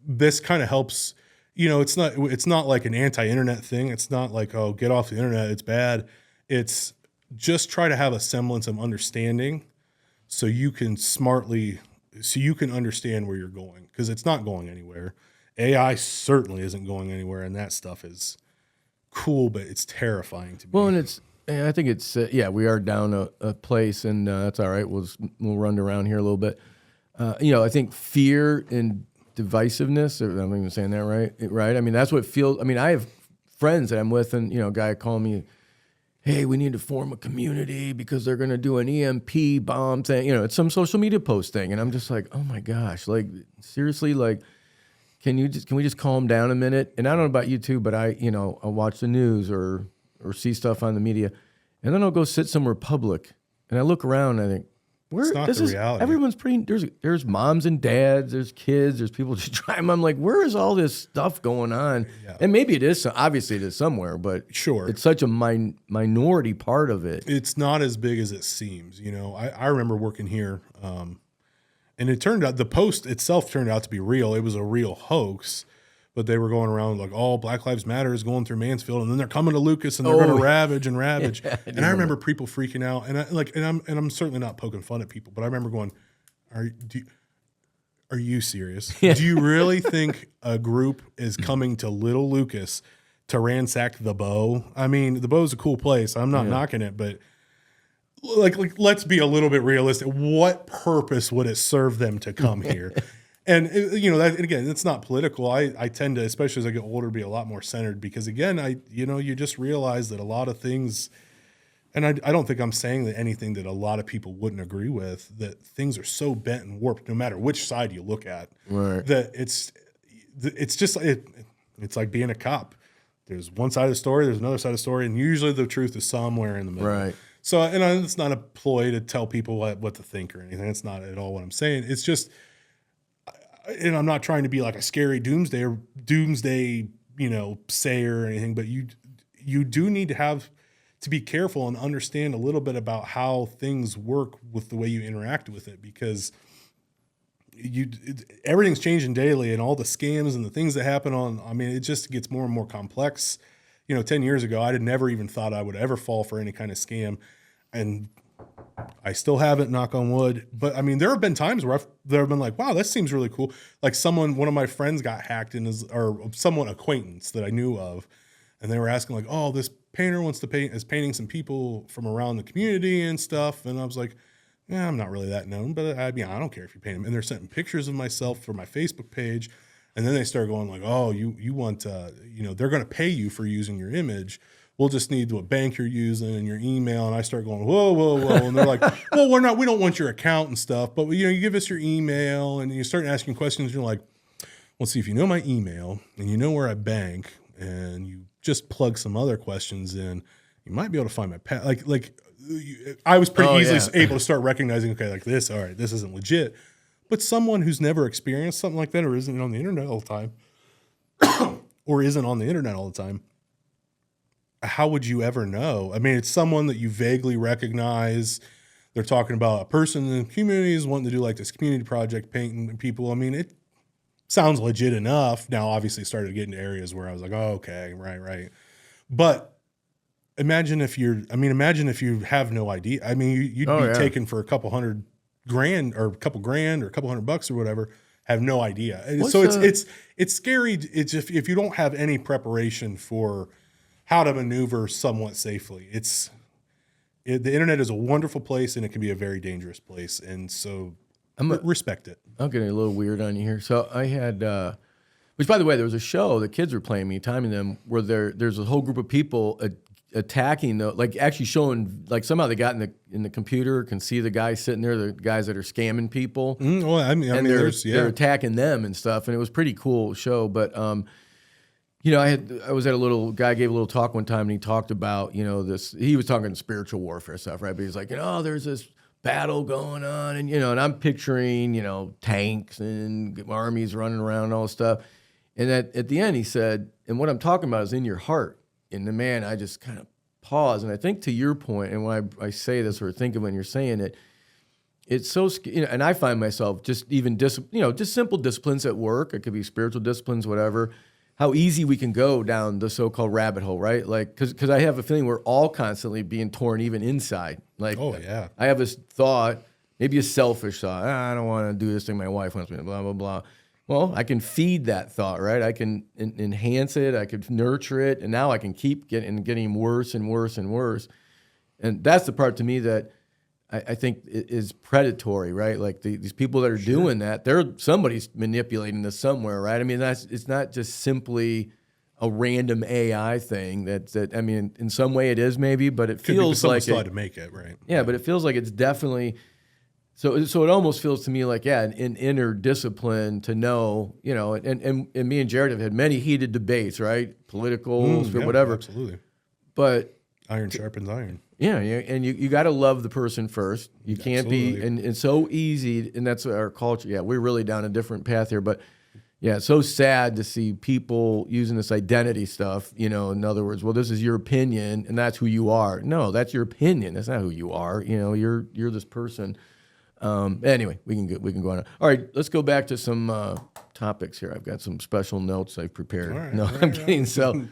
this kind of helps. It's not like an anti-internet thing. It's not like, oh, get off the internet, it's bad. It's just try to have a semblance of understanding, so you can understand where you're going, because it's not going anywhere. AI certainly isn't going anywhere, and that stuff is cool, but it's terrifying to me. Well, and I think it's we are down a place, and that's all right. We'll run around here a little bit. I think fear and divisiveness. I'm even saying that right. Right. I mean, that's what feels. I mean, I have friends that I'm with, and a guy called me, "Hey, we need to form a community because they're going to do an EMP bomb thing." It's some social media post thing, and I'm just like, "Oh my gosh! Like, seriously, like." Can we just calm down a minute? And I don't know about you too, but I'll watch the news or see stuff on the media, and then I'll go sit somewhere public, and I look around and I think, reality. Everyone's pretty. There's moms and dads, there's kids, there's people just driving. I'm like, where is all this stuff going on? Yeah. And maybe it is. Obviously, it is somewhere, but sure, it's such a minority part of it. It's not as big as it seems. I remember working here. And it turned out, the post itself turned out to be real. It was a real hoax, but they were going around like, "Oh, Black Lives Matter is going through Mansfield, and then they're coming to Lucas, and they're going to ravage and ravage." Yeah, and I remember people freaking out, and I'm certainly not poking fun at people, but I remember going, "Are you serious? Yeah. Do you really think a group is coming to Little Lucas to ransack the Bow? I mean, the Bow's a cool place. I'm not knocking it, but." Like, let's be a little bit realistic. What purpose would it serve them to come here? And that, again, it's not political. I tend to, especially as I get older, be a lot more centered, because again, you just realize that a lot of things, and I don't think I'm saying that anything that a lot of people wouldn't agree with, that things are so bent and warped, no matter which side you look at, right, that it's just it's like being a cop. There's one side of the story, there's another side of the story, and usually the truth is somewhere in the middle. Right. So, and it's not a ploy to tell people what to think or anything. It's not at all what I'm saying. It's just, and I'm not trying to be like a scary doomsday sayer or anything, but you do need to be careful and understand a little bit about how things work with the way you interact with it, because everything's changing daily, and all the scams and the things that happen it just gets more and more complex. 10 years ago, I'd never even thought I would ever fall for any kind of scam, and I still haven't, knock on wood. But I mean, there have been times where I've been like, wow, that seems really cool. Like one of my friends got hacked or someone acquaintance that I knew of, and they were asking like, oh, this painter is painting some people from around the community and stuff. And I was like, yeah, I'm not really that known, but I don't care if you paint them. And they're sending pictures of myself for my Facebook page. And then they start going like, oh, you want, they're going to pay you for using your image. We'll just need what bank you're using and your email. And I start going, whoa, whoa, whoa. And they're like, well, we don't want your account and stuff, but you give us your email, and you start asking questions. And you're like, well, see, if you know my email and you know where I bank and you just plug some other questions in, you might be able to find my pet. I was pretty easily able to start recognizing, okay, like this, all right, this isn't legit. But someone who's never experienced something like that, or isn't on the internet all the time, how would you ever know? I mean, it's someone that you vaguely recognize. They're talking about a person in the community is wanting to do like this community project, painting people. I mean, it sounds legit enough. Now, obviously, it started to get into areas where I was like, oh, okay, right. But imagine if you have no idea. I mean, you'd be taken for a couple $100,000 or a couple grand or a couple $100 or whatever, have no idea. It's scary. It's if you don't have any preparation for how to maneuver somewhat safely. The internet is a wonderful place, and it can be a very dangerous place. And so respect it. I'm getting a little weird on you here. So I had, which by the way, there was a show the kids were playing me, timing them, where there's a whole group of people attacking actually showing, like, somehow they got in the computer, can see the guys sitting there, the guys that are scamming people. They're attacking them and stuff, and it was a pretty cool show. But I was at a little guy gave a little talk one time, and he talked about this. He was talking spiritual warfare stuff, right? But he's like, there's this battle going on, and and I'm picturing tanks and armies running around and all this stuff. And at the end, he said, and what I'm talking about is in your heart. And the man, I just kind of pause, and I think to your point, and when I say this or think of when you're saying it, it's so, and I find myself just even just simple disciplines at work. It could be spiritual disciplines, whatever. How easy we can go down the so-called rabbit hole, right? Like, because I have a feeling we're all constantly being torn, even inside. Like, I have this thought, maybe a selfish thought. I don't want to do this thing my wife wants me to, blah blah blah. Well, I can feed that thought, right? I can enhance it. I could nurture it, and now I can keep getting worse and worse and worse. And that's the part to me that I think is predatory, right? Like these people that are doing that, somebody's manipulating this somewhere, right? I mean, it's not just simply a random AI thing. That I mean, in some way it is maybe, but it feels like to make it right. Yeah, but it feels like it's definitely. So it almost feels to me like, an inner discipline to know, and me and Jared have had many heated debates, right? Political, whatever. Absolutely. But iron sharpens iron. Yeah, and you got to love the person first. You can't be, and it's so easy, and that's our culture. Yeah, we're really down a different path here, but yeah, it's so sad to see people using this identity stuff. In other words, well, this is your opinion, and that's who you are. No, that's your opinion. That's not who you are. You're this person. Anyway, we can go on. All right, let's go back to some topics here. I've got some special notes I've prepared. I'm kidding. So,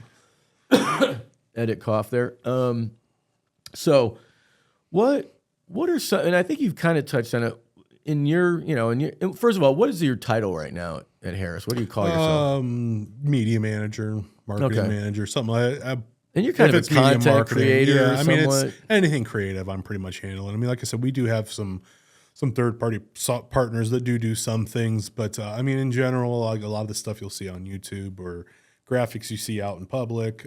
edit cough there. So, what are some? And I think you've kind of touched on it in your. First of all, what is your title right now at Harris? What do you call yourself? Media manager, marketing manager, something like that. And you're kind of a content creator. Yeah, I mean, it's anything creative. I'm pretty much handling. I mean, like I said, we do have some third-party partners that do some things, but I mean, in general, like a lot of the stuff you'll see on YouTube or graphics you see out in public.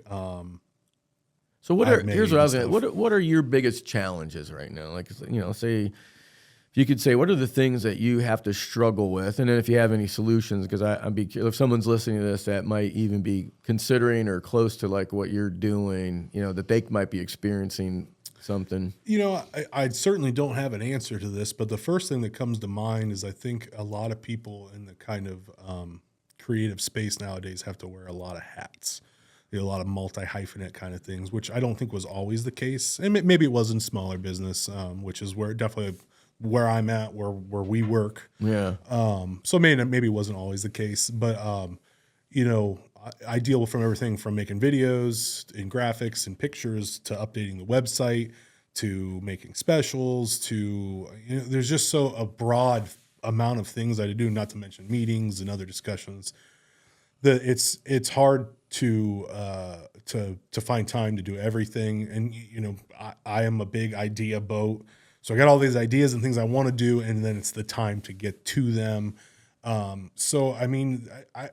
So here's what I was going to. What are your biggest challenges right now? Like, say, if you could say, what are the things that you have to struggle with, and then if you have any solutions, because I'd be if someone's listening to this that might even be considering or close to like what you're doing, that they might be experiencing something. I certainly don't have an answer to this, but the first thing that comes to mind is I think a lot of people in the kind of creative space nowadays have to wear a lot of hats. A lot of multi-hyphenate kind of things, which I don't think was always the case. And maybe it was in smaller business, which is definitely where I'm at, where we work. Yeah. So maybe it wasn't always the case, but I deal from everything from making videos and graphics and pictures to updating the website to making specials to, there's just a broad amount of things I do, not to mention meetings and other discussions, that it's hard to find time to do everything. And, I am a big idea boat. So I got all these ideas and things I want to do, and then it's the time to get to them. So I mean,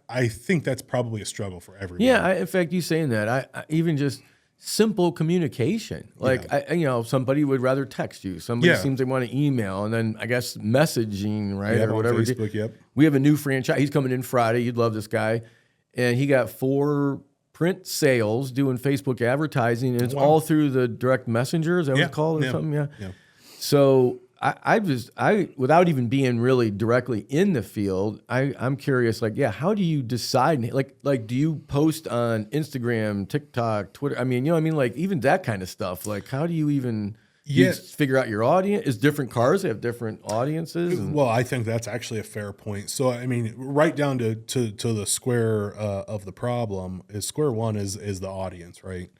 I think that's probably a struggle for everybody. Yeah, in fact, you saying that, I even just simple communication. Like, somebody would rather text you. Somebody seems they want to email, and then I guess messaging, right, Yep, or on whatever. Facebook, yep. We have a new franchise. He's coming in Friday. You'd love this guy, and he got 4 print sales doing Facebook advertising, and it's all through the direct messenger. Is that what it's called or something? Yeah. So I without even being really directly in the field, I'm curious, like, how do you decide? Like, do you post on Instagram, TikTok, Twitter? I mean, like even that kind of stuff. Like, how do you even figure out your audience? Is different cars have different audiences? Well, I think that's actually a fair point. So, I mean, right down to the square of the problem is square one is the audience, right?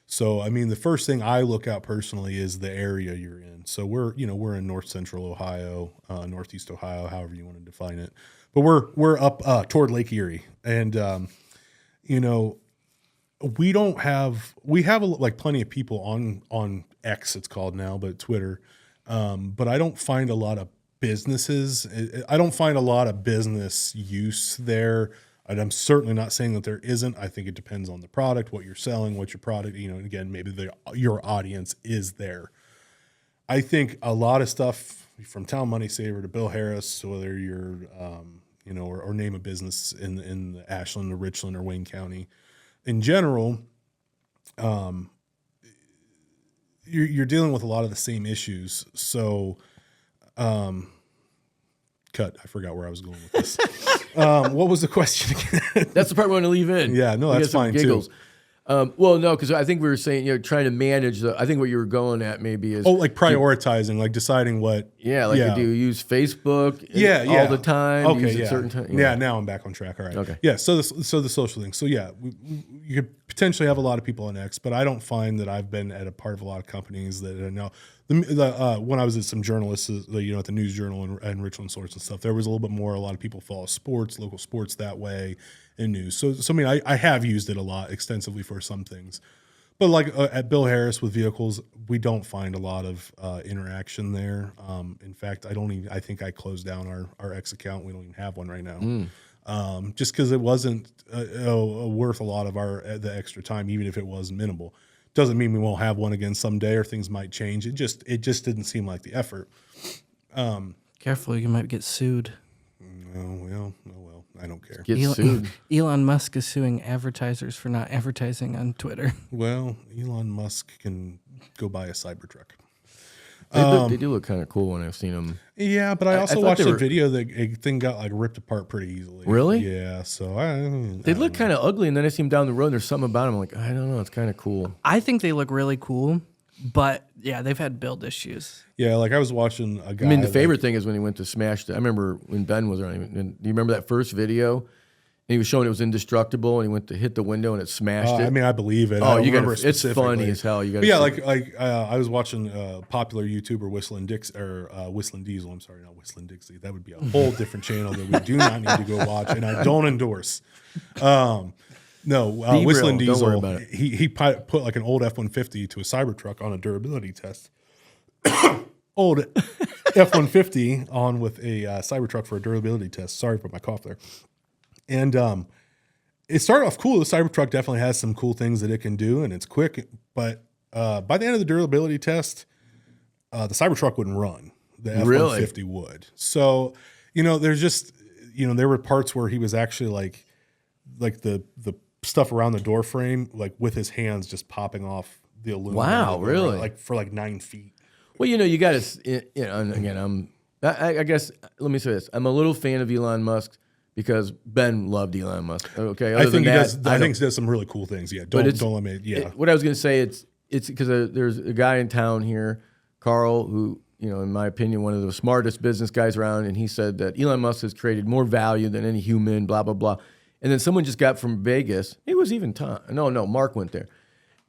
So, I mean, the first thing I look at personally is the area you're in. So we're in North Central Ohio, Northeast Ohio, however you want to define it. But we're up toward Lake Erie, and we have like plenty of people on X, it's called now, but Twitter. But I don't find a lot of businesses. I don't find a lot of business use there. And I'm certainly not saying that there isn't. I think it depends on the product, what you're selling, what your product, and again, maybe your audience is there. I think a lot of stuff from Town Money Saver to Bill Harris, whether you're, or name a business in the Ashland or Richland or Wayne County, in general, you're dealing with a lot of the same issues. So, I forgot where I was going with this. What was the question again? That's the part we want to leave in. Yeah, no, that's fine too. Well, no, because I think we were saying, trying to manage I think what you were going at maybe is like prioritizing, like deciding what. Yeah, do you use Facebook all the time? Okay, use it certain time? Yeah, now I'm back on track. All right. Okay. Yeah, so the social thing. So yeah, you could potentially have a lot of people on X, but I don't find that I've been at a part of a lot of companies that are now. When I was at some journalists, at the News Journal and Richland Source and stuff, there was a lot of people follow sports, local sports that way, and news. So I mean, I have used it a lot extensively for some things, but like at Bill Harris with vehicles, we don't find a lot of interaction there. In fact, I think I closed down our X account. We don't even have one right now, just because it wasn't worth a lot of the extra time, even if it was minimal. Doesn't mean we won't have one again someday or things might change. It just didn't seem like the effort. Careful, you might get sued. Oh well, I don't care. Get sued. Elon Musk is suing advertisers for not advertising on Twitter. Well, Elon Musk can go buy a Cybertruck. They do look kind of cool when I've seen them. Yeah, but I also watched a video that a thing got like ripped apart pretty easily. Really? Yeah. So they look kind of ugly, and then I see them down the road. And there's something about them like I don't know. It's kind of cool. I think they look really cool, but yeah, they've had build issues. Yeah, like I was watching a guy. I mean, the favorite thing is when he went to smash. I remember when Ben was around. And do you remember that first video? And he was showing it was indestructible, and he went to hit the window, and it smashed it. I mean, I believe it. Oh, I remember it's funny as hell. You got. Yeah, like I was watching popular YouTuber Whistling Diesel. I'm sorry, not Whistling Dixie. That would be a whole different channel that we do not need to go watch, and I don't endorse. Whistling Diesel. Don't worry about it. He put like an old F-150 to a Cybertruck on a durability test. Old F-150 on with a Cybertruck for a durability test. Sorry for my cough there. And it started off cool. The Cybertruck definitely has some cool things that it can do, and it's quick. But by the end of the durability test, the Cybertruck wouldn't run. The F-150 would. So, there's just, there were parts where he was actually like the stuff around the door frame, like with his hands just popping off the aluminum. Wow, really? Like for like 9 feet. Well, you got to, and again, I guess, let me say this. I'm a little fan of Elon Musk. Because Ben loved Elon Musk. Okay, I think he does some really cool things. Yeah, don't let me. Yeah, what I was going to say, it's because there's a guy in town here, Carl, who in my opinion, one of the smartest business guys around, and he said that Elon Musk has created more value than any human. Blah blah blah. And then someone just got from Vegas. It was even Tom. No, Mark went there,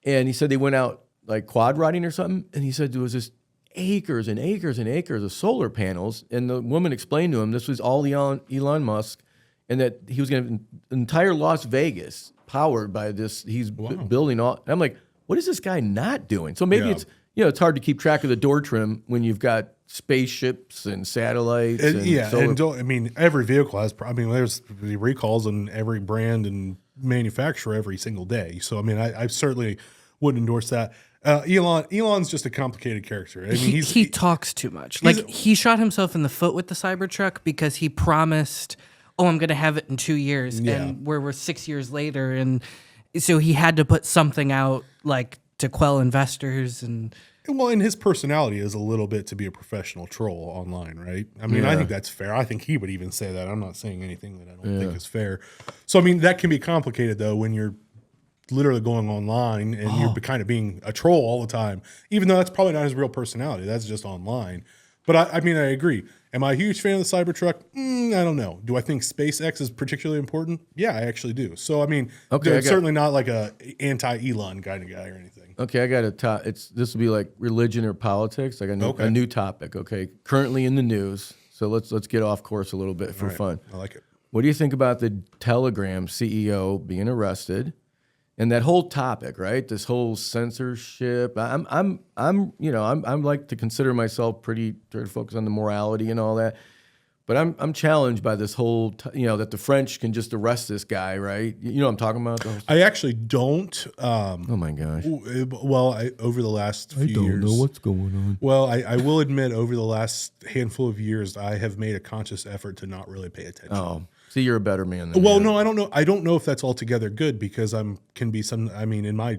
and he said they went out like quad riding or something, and he said there was just acres and acres and acres of solar panels, and the woman explained to him this was all Elon Musk. And that he was going to entire Las Vegas powered by this. He's building all. And I'm like, what is this guy not doing? So maybe it's it's hard to keep track of the door trim when you've got spaceships and satellites. And every vehicle has. There's the recalls on every brand and manufacturer every single day. So I certainly wouldn't endorse that. Elon's just a complicated character. He talks too much. Like he shot himself in the foot with the Cybertruck because he promised, I'm going to have it in 2 years, and we're 6 years later, and so he had to put something out like to quell investors and his personality is a little bit to be a professional troll online, right? I think that's fair. I think he would even say that. I'm not saying anything that I don't think is fair. So that can be complicated though when you're literally going online and you're kind of being a troll all the time, even though that's probably not his real personality. That's just online. But I agree. Am I a huge fan of the Cybertruck? I don't know. Do I think SpaceX is particularly important? Yeah, I actually do. So certainly not like a anti-Elon kind of guy or anything. Okay, I got a top. This will be like religion or politics. I got a new topic. Okay, currently in the news. So let's get off course a little bit for fun. I like it. What do you think about the Telegram CEO being arrested? And that whole topic, right? This whole censorship. I'm like to consider myself pretty try to focus on the morality and all that. But I'm challenged by this whole, that the French can just arrest this guy, right? You know what I'm talking about? I actually don't. Oh my gosh. Well, over the last few years. I don't know what's going on. Well, I will admit over the last handful of years, I have made a conscious effort to not really pay attention. Oh, see, you're a better man than Well, me. no, I don't know. I don't know if that's altogether good because in my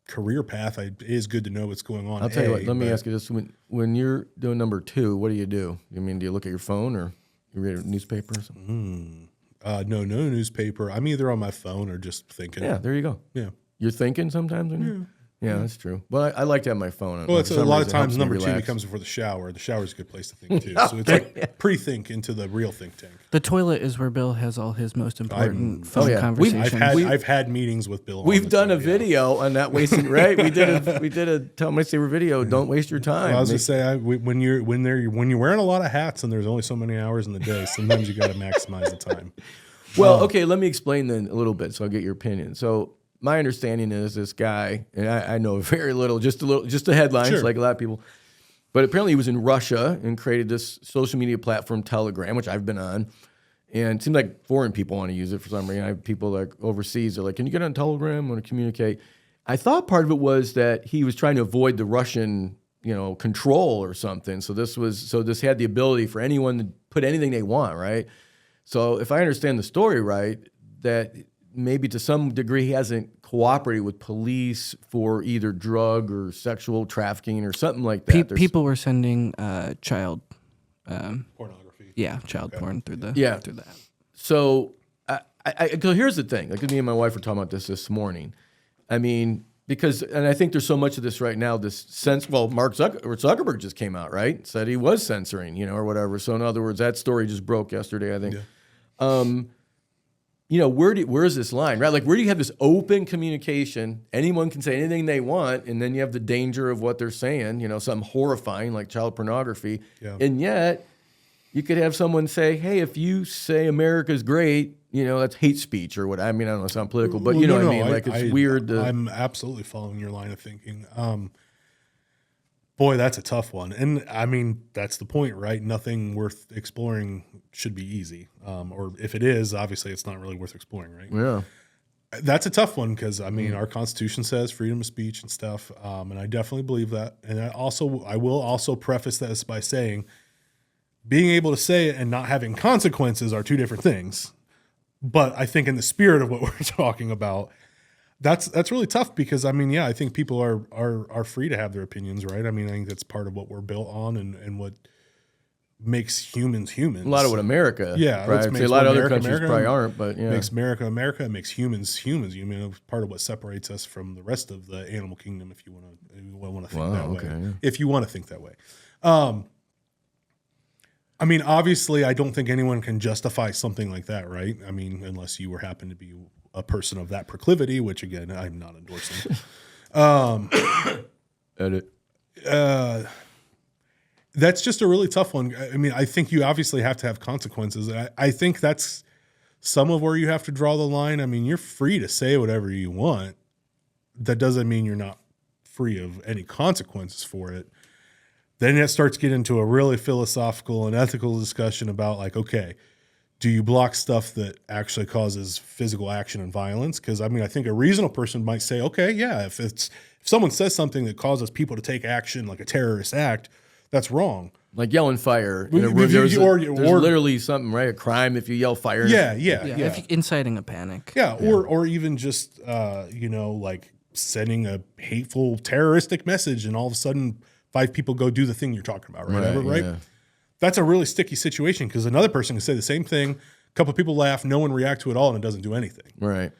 career path, it is good to know what's going on. I'll tell you what, let me ask you this. When you're doing number 2, what do you do? Do you look at your phone or you read a newspaper or something? No newspaper. I'm either on my phone or just thinking. Yeah, there you go. Yeah. You're thinking sometimes? Yeah, that's true. Well, I like to have my phone on. Well, it's a lot of times number 2 becomes before the shower. The shower is a good place to think too. So it's like pre-think into the real think tank. The toilet is where Bill has all his most important phone conversations. I've had meetings with Bill. We've done a video on not wasting. Right? We did a Tell My Saver video. Don't waste your time. Well, I was gonna say when you're wearing a lot of hats and there's only so many hours in the day, sometimes you got to maximize the time. Well, okay, let me explain then a little bit so I'll get your opinion. So my understanding is this guy, and I know very little, just the headlines, like a lot of people, but apparently he was in Russia and created this social media platform, Telegram, which I've been on, and it seems like foreign people want to use it for some reason. I have people like overseas, they're like, can you get on Telegram? I want to communicate. I thought part of it was that he was trying to avoid the Russian, control or something. So this had the ability for anyone to put anything they want, right? So if I understand the story right, that maybe to some degree he hasn't cooperated with police for either drug or sexual trafficking or something like that. People were sending child pornography. Yeah, child porn through the through that. So so here's the thing. Like me and my wife were talking about this morning. Because I think there's so much of this right now. Mark Zuckerberg just came out, right? Said he was censoring, or whatever. So in other words, that story just broke yesterday, I think. Yeah. Where is this line, right? Like, where do you have this open communication? Anyone can say anything they want, and then you have the danger of what they're saying, something horrifying like child pornography. Yeah. And yet, you could have someone say, hey, if you say America's great, that's hate speech or what. I don't know, it sounds political, but what I mean? Like, it's weird. I'm absolutely following your line of thinking. Boy, that's a tough one. And that's the point, right? Nothing worth exploring should be easy. Or if it is, obviously it's not really worth exploring, right? Yeah. That's a tough one because, our Constitution says freedom of speech and stuff. And I definitely believe that. And I will also preface this by saying being able to say it and not having consequences are two different things. But I think in the spirit of what we're talking about, that's really tough because I think people are free to have their opinions, right? I think that's part of what we're built on and what makes humans humans. A lot of what America, yeah, right? A lot of other countries probably aren't, but yeah, makes America America, makes humans humans. It's part of what separates us from the rest of the animal kingdom. If you want to think that way, yeah. If you want to think that way. Obviously, I don't think anyone can justify something like that, right? Unless you happen to be a person of that proclivity, which again, I'm not endorsing. Edit. That's just a really tough one. I think you obviously have to have consequences. I think that's some of where you have to draw the line. You're free to say whatever you want. That doesn't mean you're not free of any consequences for it, then it starts getting into a really philosophical and ethical discussion about like, okay, do you block stuff that actually causes physical action and violence? Because I mean, I think a reasonable person might say, okay, yeah, if someone says something that causes people to take action, like a terrorist act, that's wrong. Like yelling fire. There's literally something, right? A crime if you yell fire. Yeah. If inciting a panic. Yeah, or even just like sending a hateful terroristic message, and all of a sudden 5 people go do the thing you're talking about, right? Yeah. That's a really sticky situation because another person can say the same thing, a couple of people laugh, no one react to it at all, and it doesn't do anything. Right.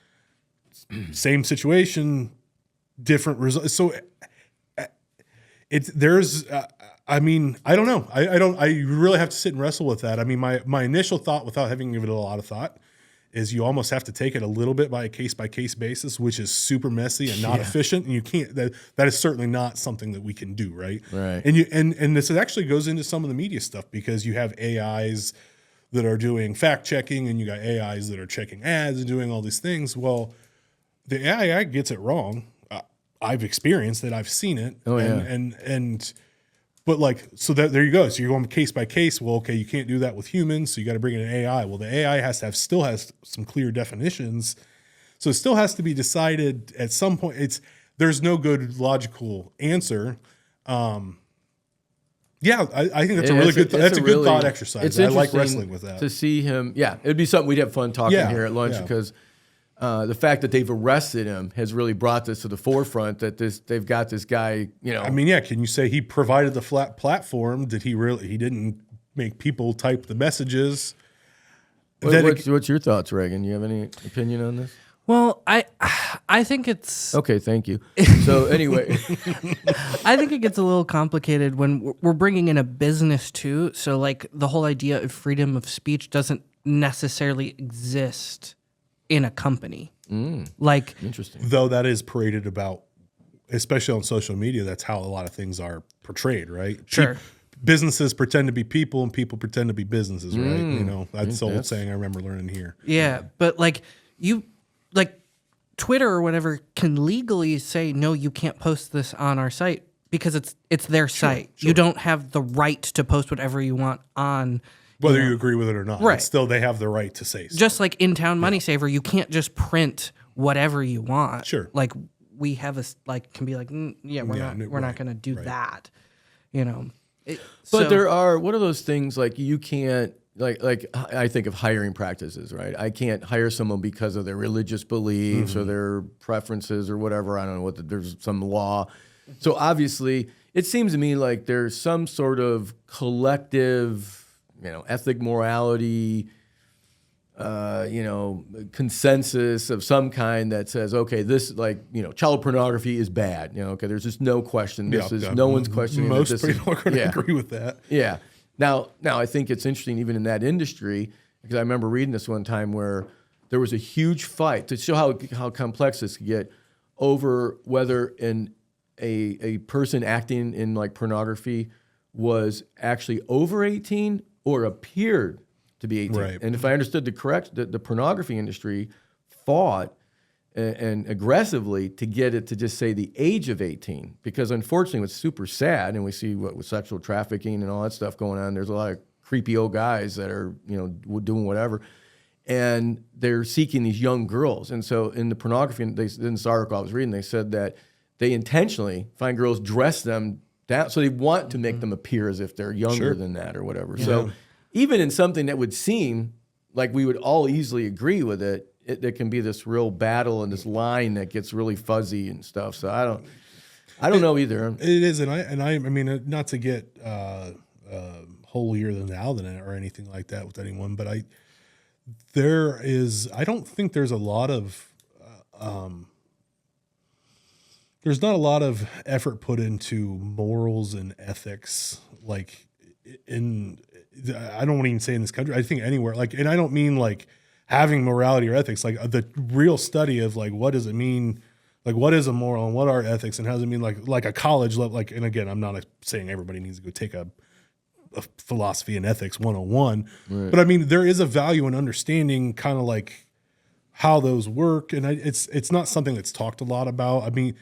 Same situation, different results. So I mean, I don't know. I really have to sit and wrestle with that. I mean, my initial thought, without having given it a lot of thought, is you almost have to take it a little bit by a case-by-case basis, which is super messy and not efficient. And you can't, that is certainly not something that we can do, right? Right. And this actually goes into some of the media stuff, because you have AIs that are doing fact-checking, and you got AIs that are checking ads and doing all these things. Well, the AI gets it wrong. I've experienced it. I've seen it. Oh, yeah. And but like, so that there you go. So you're going case by case. Well, okay, you can't do that with humans, so you got to bring in an AI. Well, the AI still has some clear definitions, so it still has to be decided at some point. There's no good logical answer. I think that's a really good. That's a good thought exercise. I like wrestling with that. To see him, it'd be something we'd have fun talking here at lunch, because the fact that they've arrested him has really brought this to the forefront, that they've got this guy, I mean, can you say he provided the flat platform? Did he really? He didn't make people type the messages. What's your thoughts, Reagan? You have any opinion on this? Well, I think it's... Okay, thank you. So anyway... I think it gets a little complicated when we're bringing in a business too. So like the whole idea of freedom of speech doesn't necessarily exist in a company. Like, interesting. Though that is paraded about, especially on social media, that's how a lot of things are portrayed, right? Sure. Businesses pretend to be people, and people pretend to be businesses, right? That's the old saying I remember learning here. Yeah, but like Twitter or whatever can legally say, no, you can't post this on our site because it's their site. Sure. You don't have the right to post whatever you want on. Whether you agree with it or not. Right. Still, they have the right to say so. Just like In Town Money Saver, you can't just print whatever you want. Sure. Like we have can be like, we're not going to do that. But there are, what are those things like you can't, like I think of hiring practices, right? I can't hire someone because of their religious beliefs or their preferences or whatever. I don't know there's some law. So obviously it seems to me like there's some sort of collective, ethic, morality, consensus of some kind that says, okay, this child pornography is bad. Okay, there's just no question. No one's questioning. Most people are going to agree with that. Yeah. Now I think it's interesting even in that industry, because I remember reading this one time where there was a huge fight to show how complex this could get over whether a person acting in like pornography was actually over 18 or appeared to be 18. Right. And if I understood the pornography industry fought and aggressively to get it to just say the age of 18, because unfortunately what's super sad, and we see what with sexual trafficking and all that stuff going on, there's a lot of creepy old guys that are doing whatever, and they're seeking these young girls. And so in the pornography, in this article I was reading, they said that they intentionally find girls, dress them down, so they want to make them appear as if they're younger than that or whatever. Yeah. So even in something that would seem like we would all easily agree with it, there can be this real battle and this line that gets really fuzzy and stuff. So I don't know either. It is, and I mean, not to get holier than thou than it or anything like that with anyone, but I don't think there's a lot of there's not a lot of effort put into morals and ethics, like I don't want to even say in this country. I think anywhere, and I don't mean like having morality or ethics, like the real study of like what does it mean, like what is a moral and what are ethics and how does it mean, like a college level, and again, I'm not saying everybody needs to go take a philosophy and ethics 101, right. But I mean there is a value in understanding kind of like how those work, and it's not something that's talked a lot about. I mean,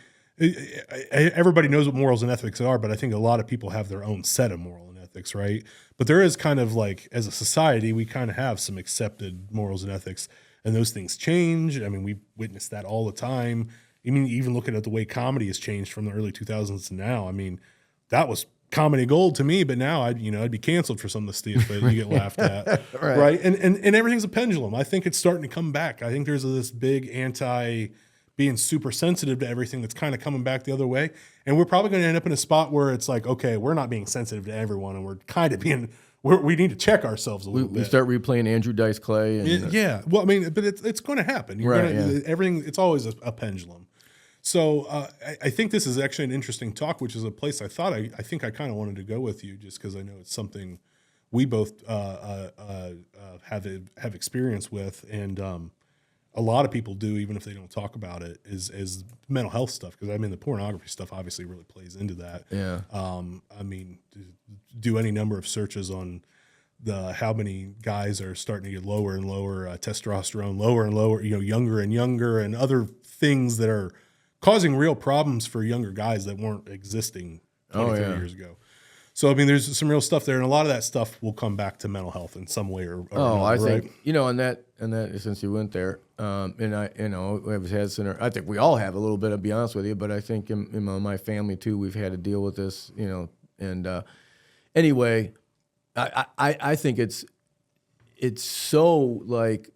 everybody knows what morals and ethics are, but I think a lot of people have their own set of moral and ethics, right? But there is kind of like, as a society, we kind of have some accepted morals and ethics, and those things change. I mean, we witness that all the time. I mean, even looking at the way comedy has changed from the early 2000s to now. I mean, that was comedy gold to me, but now I'd be canceled for some of the stuff that you get laughed at, right? And everything's a pendulum. I think it's starting to come back. I think there's this big being super sensitive to everything that's kind of coming back the other way. And we're probably going to end up in a spot where it's like, okay, we're not being sensitive to everyone, and we're kind of we need to check ourselves a little bit. We start replaying Andrew Dice Clay. And, yeah. Well, I mean, but it's going to happen. Everything, it's always a pendulum. So I think this is actually an interesting talk, which is a place I think I kind of wanted to go with you, just because I know it's something we both have experience with, and a lot of people do, even if they don't talk about it, is mental health stuff. Because I mean, the pornography stuff obviously really plays into that. Yeah. I mean, do any number of searches on how many guys are starting to get lower and lower testosterone, lower and lower, younger and younger, and other things that are causing real problems for younger guys that weren't existing 20, 30 years ago. So, I mean, there's some real stuff there, and a lot of that stuff will come back to mental health in some way or another, I think, right? on that, since you went there, and we've had I think we all have a little bit, to be honest with you, but I think in my family too, we've had to deal with this, and anyway, I think it's so like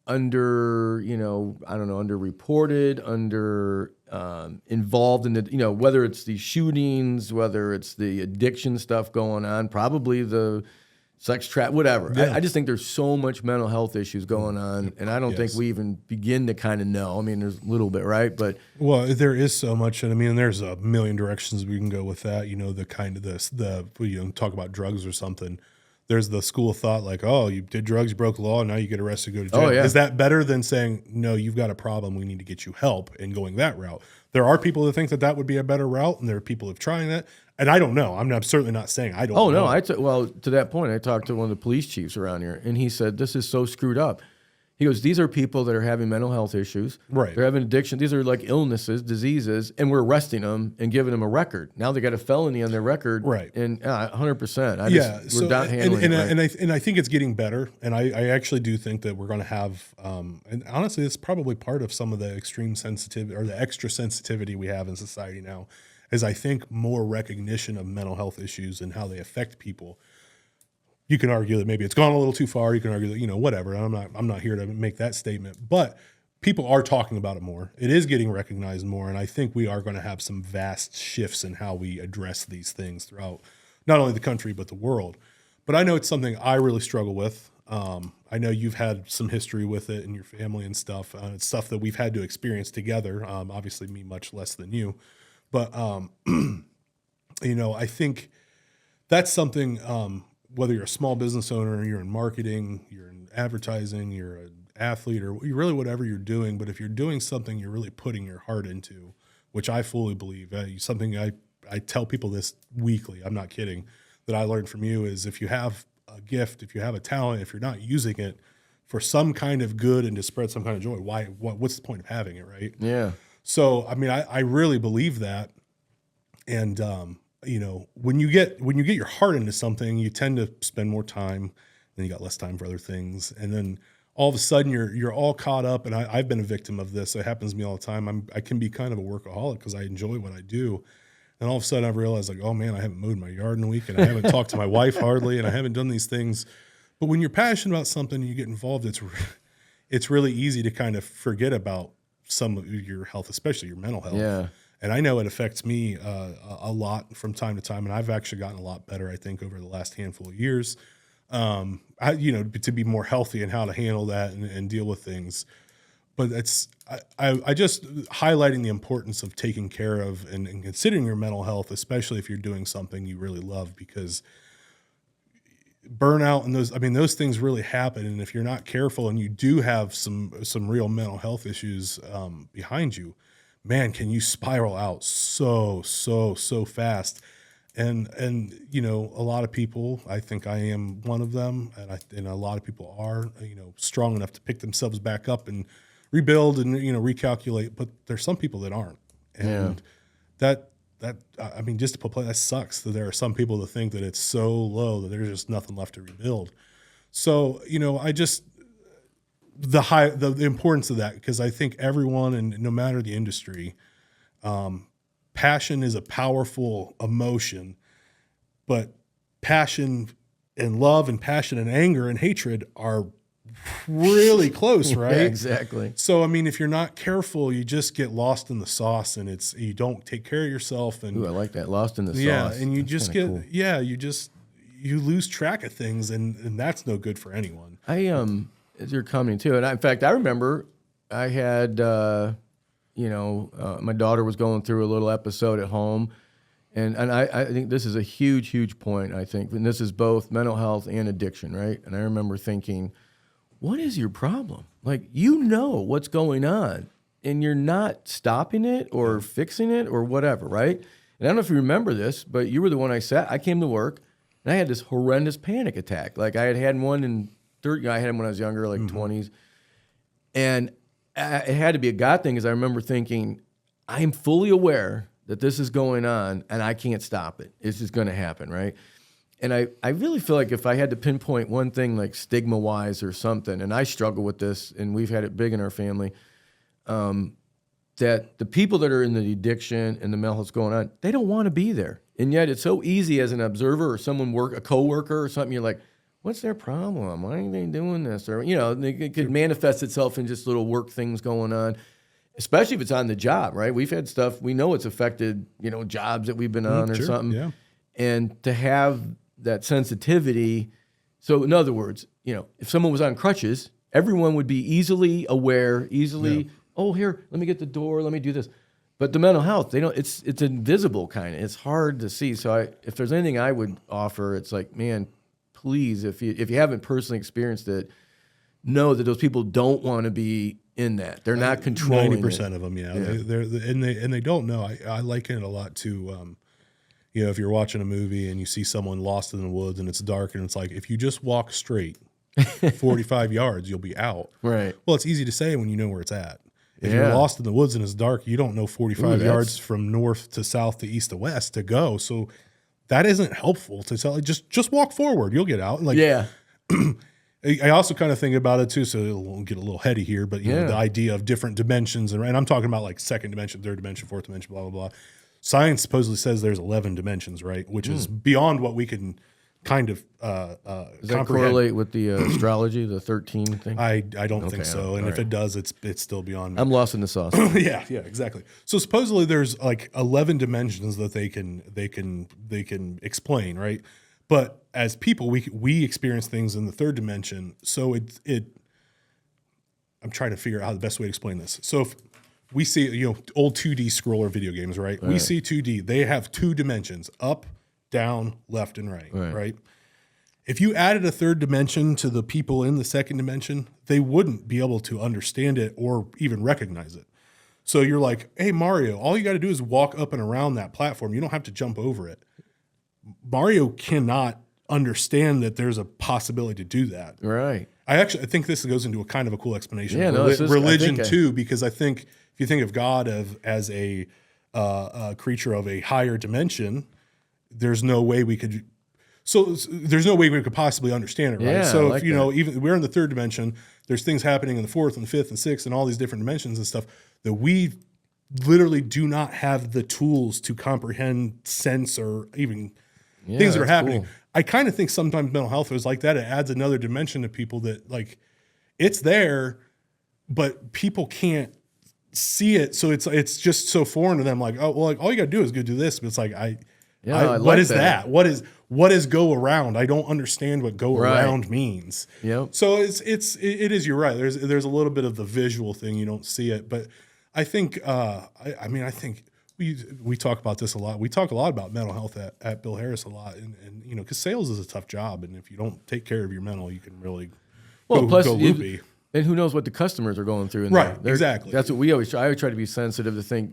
underreported, involved in the, whether it's the shootings, whether it's the addiction stuff going on, probably the sex trap, whatever. Yeah. I just think there's so much mental health issues going on, and I don't think we even begin to kind of know. I mean, there's a little bit, right? But there is so much, and I mean, there's a million directions we can go with that. The kind of talk about drugs or something. There's the school of thought like, oh, you did drugs, you broke the law, and now you get arrested, go to jail. Oh, yeah. Is that better than saying, no, you've got a problem, we need to get you help, and going that route? There are people that think that would be a better route, and there are people who have trying that. And I don't know. I'm certainly not saying I don't know. Oh, no. To that point, I talked to one of the police chiefs around here, and he said, this is so screwed up. He goes, these are people that are having mental health issues. Right. They're having addiction. These are like illnesses, diseases, and we're arresting them and giving them a record. Now they got a felony on their record. Right. And 100%. We're not handling it right. And I think it's getting better. And I actually do think that we're going to have, and honestly, it's probably part of some of the extreme sensitivity or the extra sensitivity we have in society now, is I think more recognition of mental health issues and how they affect people. You can argue that maybe it's gone a little too far. You can argue that, whatever. I'm not here to make that statement, but people are talking about it more. It is getting recognized more. And I think we are going to have some vast shifts in how we address these things throughout not only the country, but the world. But I know it's something I really struggle with. I know you've had some history with it in your family and stuff. It's stuff that we've had to experience together. Obviously me much less than you, but, I think that's something, whether you're a small business owner, you're in marketing, you're in advertising, you're an athlete, or you're really whatever you're doing. But if you're doing something you're really putting your heart into, which I fully believe, something I tell people this weekly, I'm not kidding, that I learned from you is if you have a gift, if you have a talent, if you're not using it for some kind of good and to spread some kind of joy, what's the point of having it, right? Yeah. So, I mean, I really believe that. And, when you get your heart into something, you tend to spend more time, then you got less time for other things. And then all of a sudden you're all caught up. And I've been a victim of this. It happens to me all the time. I can be kind of a workaholic because I enjoy what I do. And all of a sudden I've realized like, oh man, I haven't mowed my yard in a week and I haven't talked to my wife hardly, and I haven't done these things. But when you're passionate about something and you get involved, it's really easy to kind of forget about some of your health, especially your mental health. Yeah. And I know it affects me a lot from time to time, and I've actually gotten a lot better, I think, over the last handful of years, to be more healthy and how to handle that and deal with things. But I just highlighting the importance of taking care of and considering your mental health, especially if you're doing something you really love, because burnout and those things really happen. And if you're not careful and you do have some real mental health issues behind you, man, can you spiral out so fast. And a lot of people, I think I am one of them, and a lot of people are, strong enough to pick themselves back up and rebuild and, recalculate, but there's some people that aren't. And that I mean, just to put that sucks that there are some people that think that it's so low that there's just nothing left to rebuild. So, I just the importance of that, because I think everyone, and no matter the industry, passion is a powerful emotion, but passion and love and passion and anger and hatred are really close, right? Yeah, exactly. So, I mean, if you're not careful, you just get lost in the sauce, and you don't take care of yourself. And Ooh, I like that. Lost in the sauce. yeah, and you That's just kinda get, cool. you lose track of things, and that's no good for anyone. As you're coming to, and in fact, I remember I had, my daughter was going through a little episode at home, and I think this is a huge, huge point. I think, and this is both mental health and addiction, right? And I remember thinking, what is your problem? Like, what's going on, and you're not stopping it or fixing it or whatever, right? And I don't know if you remember this, but you were the one I came to work, and I had this horrendous panic attack. Like, I had one in I had him when I was younger, like 20s. And it had to be a God thing, because I remember thinking, I am fully aware that this is going on, and I can't stop it. It's just going to happen, right? And I really feel like if I had to pinpoint one thing, like stigma-wise or something, and I struggle with this, and we've had it big in our family, that the people that are in the addiction and the mental health going on, they don't want to be there. And yet it's so easy as an observer or a coworker or something, you're like, what's their problem? Why are they doing this? Or, it could manifest itself in just little work things going on, especially if it's on the job, right? We've had stuff, we know it's affected, jobs that we've been on or something. Yeah. And to have that sensitivity. So in other words, if someone was on crutches, everyone would be easily aware, oh, here, let me get the door, let me do this. But the mental health, it's invisible kind of. It's hard to see. So if there's anything I would offer, it's like, man, please, if you haven't personally experienced it, know that those people don't want to be in that. They're not controlling 90% of them, yeah. They don't know. I liken it a lot to, if you're watching a movie and you see someone lost in the woods and it's dark, and it's like, if you just walk straight 45 yards, you'll be out. Right. Well, it's easy to say when you know where it's at. If you're lost in the woods and it's dark, you don't know 45 yards from north to south to east to west to go. So that isn't helpful to tell. Just walk forward. You'll get out. And I also kind of think about it too. So we'll get a little heady here, but the idea of different dimensions, and I'm talking about like second dimension, third dimension, fourth dimension, blah blah blah. Science supposedly says there's 11 dimensions, right? Which is beyond what we can kind of does that correlate with the astrology, the 13 thing? I don't think so. And if it does, it's still beyond me. I'm lost in the sauce. yeah, exactly. So supposedly there's like 11 dimensions that they can explain, right? But as people, we experience things in the third dimension. So I'm trying to figure out how the best way to explain this. So if we see, old 2D scroller video games, right? We see 2D. They have two dimensions: up, down, left, and right? If you added a third dimension to the people in the second dimension, they wouldn't be able to understand it or even recognize it. So you're like, hey, Mario, all you got to do is walk up and around that platform. You don't have to jump over it. Mario cannot understand that there's a possibility to do that. Right. I think this goes into a kind of a cool explanation of religion too, because I think if you think of God as a creature of a higher dimension, there's no way we could. So there's no way we could possibly understand it, right? Yeah, so if even we're in the third dimension, there's things happening in the fourth and the fifth and sixth and all these different dimensions and stuff that we literally do not have the tools to comprehend, sense, or even things that are happening. Cool. I kind of think sometimes mental health is like that. It adds another dimension to people that, like, it's there, but people can't see it. So it's just so foreign to them. Like, oh, well, like, all you got to do is go do this. But it's like, what is that? What is go around? I don't understand what go around means. Yep. So it is, you're right. There's a little bit of the visual thing. You don't see it, but I think, I think we talk about this a lot. We talk a lot about mental health at Bill Harris a lot, and because sales is a tough job, and if you don't take care of your mental, you can really go loopy. And who knows what the customers are going through? Exactly. That's what I always try to be sensitive to think.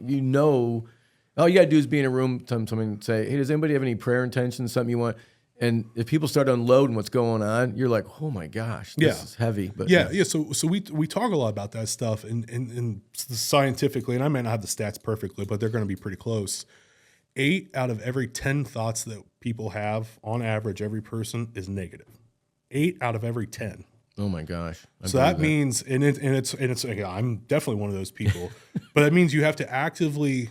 All you got to do is be in a room, somebody say, hey, does anybody have any prayer intentions, something you want? And if people start unloading what's going on, you're like, oh my gosh, this is heavy. But yeah. So we talk a lot about that stuff, and scientifically, and I might not have the stats perfectly, but they're going to be pretty close. 8 out of every 10 thoughts that people have, on average, every person is negative. 8 out of every 10. Oh my gosh! So that means, and it's I'm definitely one of those people, but that means you have to actively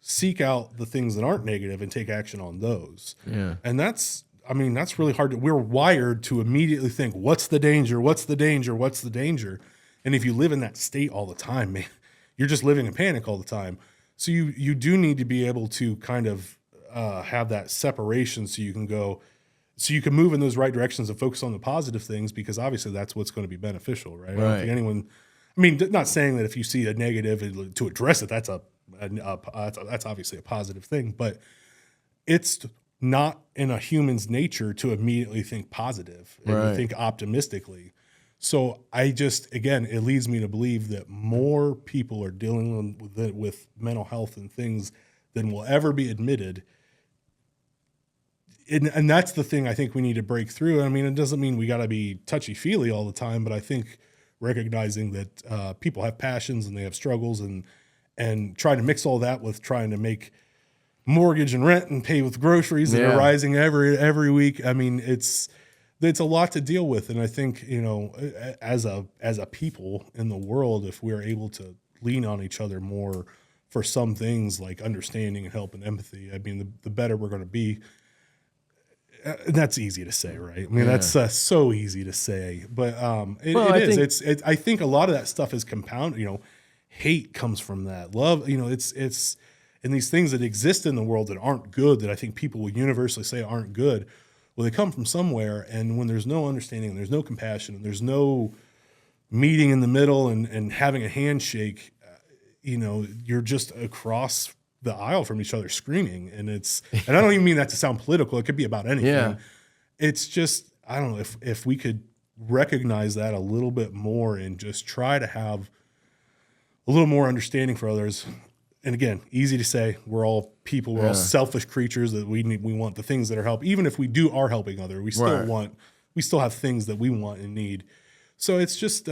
seek out the things that aren't negative and take action on those. Yeah, and that's really hard. We're wired to immediately think, what's the danger? What's the danger? What's the danger? And if you live in that state all the time, man, you're just living in panic all the time. So you do need to be able to kind of have that separation so you can move in those right directions and focus on the positive things, because obviously that's what's going to be beneficial, right? I don't think anyone, not saying that if you see a negative to address it, that's that's obviously a positive thing, but it's not in a human's nature to immediately think positive and think optimistically. So it leads me to believe that more people are dealing with mental health and things than will ever be admitted. And that's the thing I think we need to break through. It doesn't mean we got to be touchy-feely all the time, but I think recognizing that people have passions and they have struggles, and trying to mix all that with trying to make mortgage and rent and pay with groceries that are rising every week. It's a lot to deal with. And I think, as a people in the world, if we're able to lean on each other more for some things like understanding and help and empathy, the better we're going to be. And that's easy to say, right? That's so easy to say, but it is. I think a lot of that stuff is compounded. Hate comes from that. Love, it's and these things that exist in the world that aren't good, that I think people will universally say aren't good. Well, they come from somewhere, and when there's no understanding, and there's no compassion, and there's no meeting in the middle, and having a handshake, you're just across the aisle from each other screaming. And I don't even mean that to sound political. It could be about anything. Yeah. It's just, I don't know, if we could recognize that a little bit more and just try to have a little more understanding for others. And again, easy to say, we're all people, we're all selfish creatures, that we want the things that are help. Even if we are helping others, we still have things that we want and need. So it's just,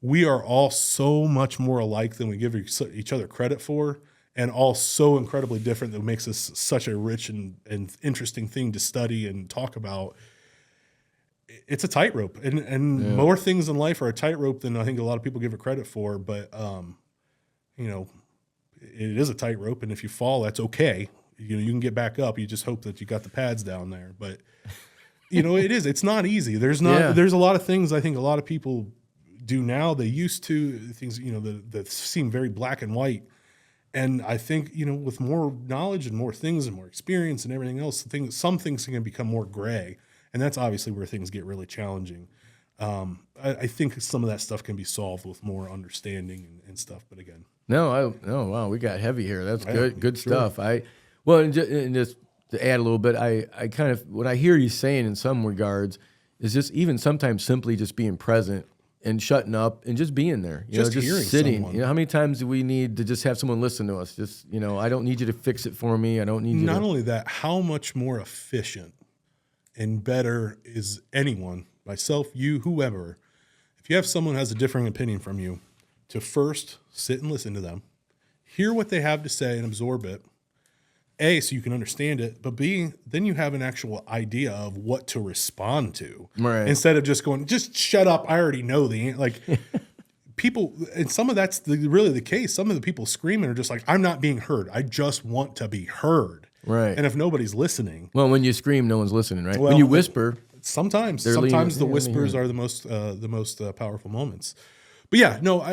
we are all so much more alike than we give each other credit for, and all so incredibly different that makes us such a rich and interesting thing to study and talk about. It's a tightrope, and more things in life are a tightrope than I think a lot of people give it credit for. But it is a tightrope, and if you fall, that's okay. You can get back up. You just hope that you got the pads down there. But it is. It's not easy. There's a lot of things I think a lot of people do now. They used to things that seem very black and white. And I think, with more knowledge and more things and more experience and everything else, some things can become more gray. And that's obviously where things get really challenging. I think some of that stuff can be solved with more understanding and stuff. But again. Wow, we got heavy here. That's good stuff. And just to add a little bit, I kind of, what I hear you saying in some regards is just even sometimes simply just being present and shutting up and just being there, just hearing sitting. Someone. How many times do we need to just have someone listen to us? Just, I don't need you to fix it for me. I don't need you. Not only that, how much more efficient and better is anyone, myself, you, whoever, if you have someone who has a differing opinion from you, to first sit and listen to them, hear what they have to say and absorb it. A, so you can understand it, but B, then you have an actual idea of what to respond to. Right. Instead of just going, just shut up, I already know the answer. Like, people, and some of that's really the case. Some of the people screaming are just like, I'm not being heard. I just want to be heard. Right. And if nobody's listening. Well, when you scream, no one's listening, right? When you whisper. Sometimes the whispers are the most powerful moments. But yeah, no,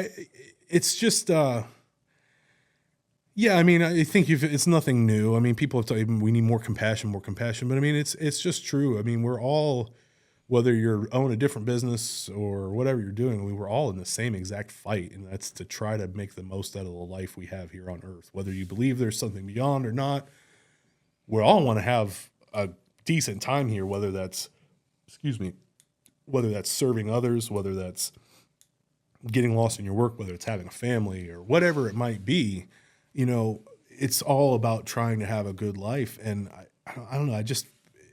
it's just... Yeah, I think it's nothing new. People have told we need more compassion. But it's just true. We're all, whether you own a different business or whatever you're doing, we're all in the same exact fight, and that's to try to make the most out of the life we have here on Earth. Whether you believe there's something beyond or not, we all want to have a decent time here. Whether that's serving others, whether that's getting lost in your work, whether it's having a family or whatever it might be. It's all about trying to have a good life. And I don't know.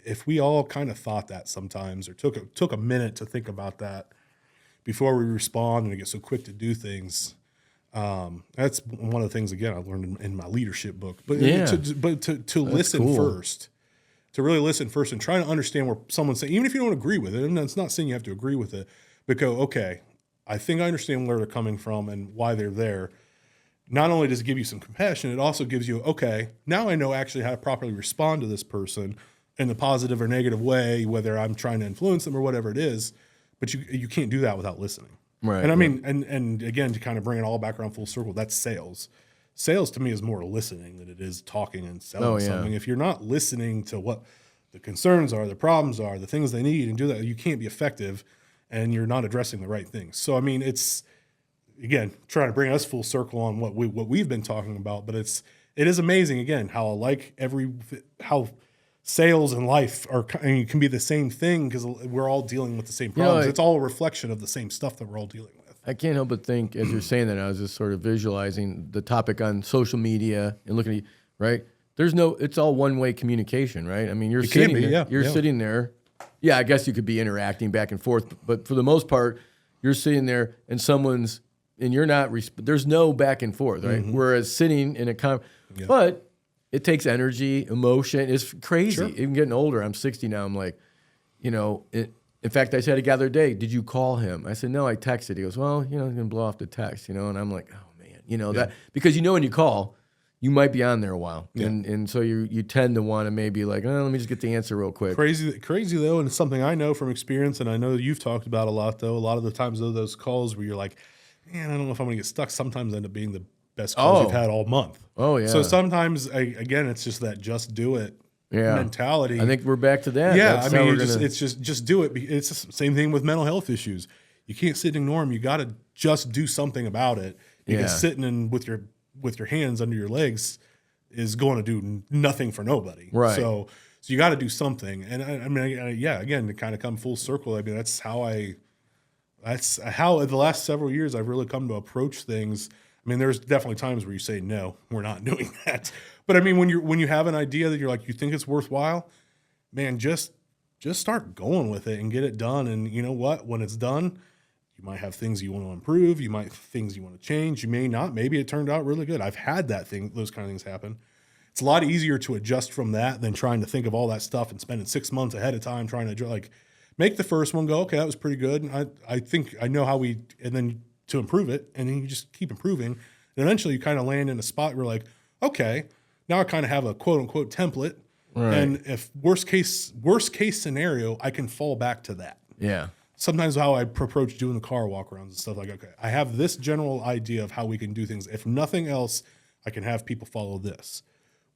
if we all kind of thought that sometimes, or took a minute to think about that before we respond and get so quick to do things, that's one of the things, again, I learned in my leadership book. But to listen first, to really listen first and try to understand where someone's saying, even if you don't agree with it, and it's not saying you have to agree with it, but go, okay, I think I understand where they're coming from and why they're there. Not only does it give you some compassion, it also gives you, okay, now I know actually how to properly respond to this person in the positive or negative way, whether I'm trying to influence them or whatever it is. But you can't do that without listening. Right. And I mean, and again, to kind of bring it all back around full circle, that's sales. Sales to me is more listening than it is talking and selling something. If you're not listening to what the concerns are, the problems are, the things they need, and do that, you can't be effective, and you're not addressing the right things. So, I mean, it's, again, trying to bring us full circle on what we've been talking about, but it is amazing, again, how sales and life can be the same thing, because we're all dealing with the same problems. It's all a reflection of the same stuff that we're all dealing with. I can't help but think, as you're saying that, I was just sort of visualizing the topic on social media and looking at, right? It's all one-way communication, right? I mean, you're sitting there. Yeah, I guess you could be interacting back and forth, but for the most part, you're sitting there and you're not, there's no back and forth, right? Mm-hmm. Whereas sitting in but it takes energy, emotion. It's crazy. Sure. Even getting older, I'm 60 now. I'm like, in fact, I said the other day, did you call him? I said, no, I texted. He goes, well, he's going to blow off the text, and I'm like, oh man, that, because when you call, you might be on there a while. Yeah. And so you tend to want to maybe like, let me just get the answer real quick. Crazy though, and it's something I know from experience, and I know you've talked about a lot though. A lot of the times though, those calls where you're like, man, I don't know if I'm going to get stuck, sometimes end up being the best calls you've had all month. Oh, yeah. So sometimes, again, it's just that just do it mentality. I think we're back to that. Yeah, I mean, it's just do it. It's the same thing with mental health issues. You can't sit and ignore them. You got to just do something about it. Because sitting with your hands under your legs is going to do nothing for nobody. Right. So you got to do something. And I mean, again, to kind of come full circle, I mean, that's how the last several years I've really come to approach things. I mean, there's definitely times where you say, no, we're not doing that. But I mean, when you have an idea that you're like, you think it's worthwhile, man, just start going with it and get it done. And you know what? When it's done, you might have things you want to improve. You might have things you want to change. You may not. Maybe it turned out really good. I've had those kind of things happen. It's a lot easier to adjust from that than trying to think of all that stuff and spending 6 months ahead of time trying to make the first one go, okay, that was pretty good. And I think I know how and then to improve it. And then you just keep improving. And eventually you kind of land in a spot where like, okay, now I kind of have a quote unquote template. Right. And if worst case scenario, I can fall back to that. Yeah. Sometimes how I approach doing the car walk arounds and stuff, like, okay, I have this general idea of how we can do things. If nothing else, I can have people follow this.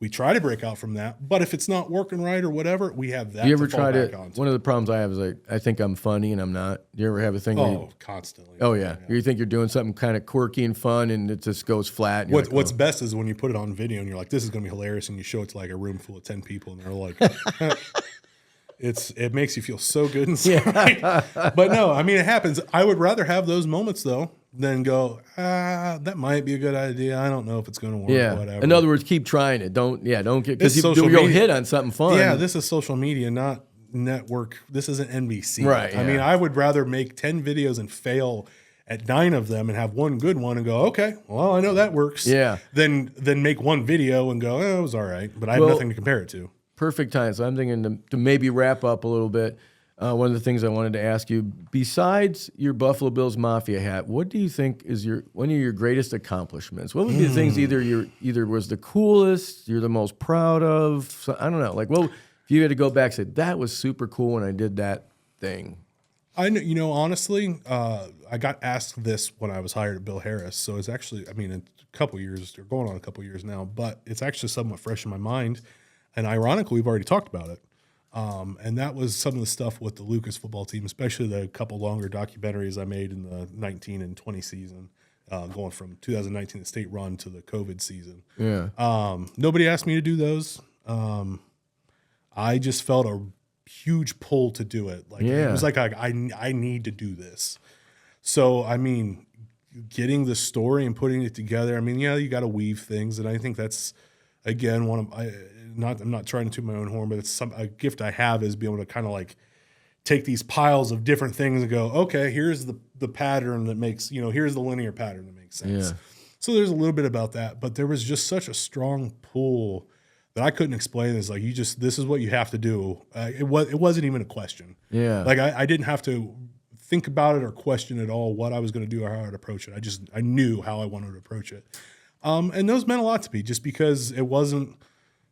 We try to break out from that, but if it's not working right or whatever, we have that. Do you ever try to? One of the problems I have is like, I think I'm funny and I'm not. Do you ever have a thing? Constantly. Oh yeah. You think you're doing something kind of quirky and fun, and it just goes flat. What's best is when you put it on video and you're like, this is going to be hilarious, and you show it to like a room full of 10 people, and they're like. It makes you feel so good inside. Yeah. But no, I mean, it happens. I would rather have those moments though than go, that might be a good idea. I don't know if it's going to work. Yeah. Whatever. In other words, keep trying it. Don't get, because you'll hit on something fun. Yeah, this is social media, not network. This isn't NBC. Right. I mean, I would rather make 10 videos and fail at 9 of them and have one good one and go, okay, well, I know that works. Yeah. Than make one video and go, it was all right, but I have nothing to compare it to. Perfect time. So I'm thinking to maybe wrap up a little bit. One of the things I wanted to ask you, besides your Buffalo Bills Mafia hat, what do you think is one of your greatest accomplishments? What would be the things either was the coolest, you're the most proud of? So, I don't know. Like, well, if you had to go back and say, that was super cool when I did that thing. I know, honestly, I got asked this when I was hired at Bill Harris. So it's actually, I mean, a couple years, or going on a couple years now, but it's actually somewhat fresh in my mind. And ironically, we've already talked about it. And that was some of the stuff with the Lucas football team, especially the couple longer documentaries I made in the 19 and 20 season, going from 2019, the state run, to the COVID season. Yeah. Nobody asked me to do those. I just felt a huge pull to do it. Like, it was like, I need to do this. So, I mean, getting the story and putting it together, I mean, you got to weave things. And I think that's again, I'm not trying to toot my own horn, but it's a gift I have is being able to kind of like take these piles of different things and go, okay, here's the pattern that makes, here's the linear pattern that makes sense. Yeah. So there's a little bit about that, but there was just such a strong pull that I couldn't explain. It's like, this is what you have to do. It wasn't even a question. Yeah. Like I didn't have to think about it or question at all what I was going to do or how I'd approach it. I knew how I wanted to approach it. And those meant a lot to me just because it wasn't,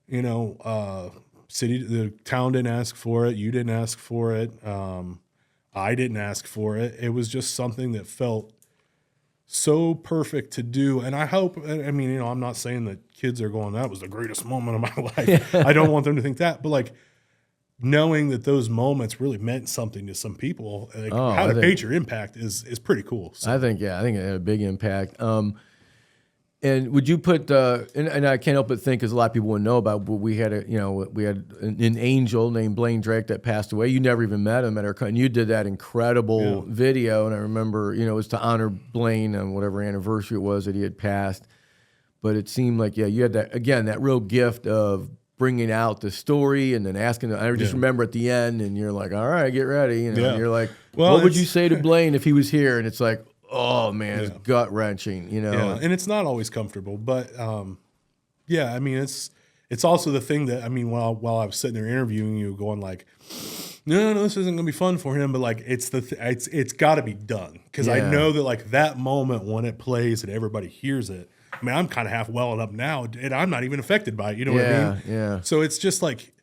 the town didn't ask for it. You didn't ask for it. I didn't ask for it. It was just something that felt so perfect to do. And I hope, I'm not saying that kids are going, that was the greatest moment of my life. I don't want them to think that, but like knowing that those moments really meant something to some people, like how to gauge your impact is pretty cool. So. I think it had a big impact. And would you put, and I can't help but think, because a lot of people wouldn't know about, but we had an angel named Blaine Drake that passed away. You never even met him at our, and you did that incredible video. And I remember, it was to honor Blaine on whatever anniversary it was that he had passed. But it seemed like, you had that real gift of bringing out the story and then asking. I just remember at the end, and you're like, all right, get ready. And you're like, well, what would you say to Blaine if he was here? And it's like, oh man, it's gut wrenching, Yeah, and it's not always comfortable, but it's also the thing that while I was sitting there interviewing you, going like, no, this isn't gonna be fun for him, but like it's got to be done because I know that like that moment when it plays and everybody hears it. I'm kind of half welling up now, and I'm not even affected by it. You know what I mean? Yeah. So it's just like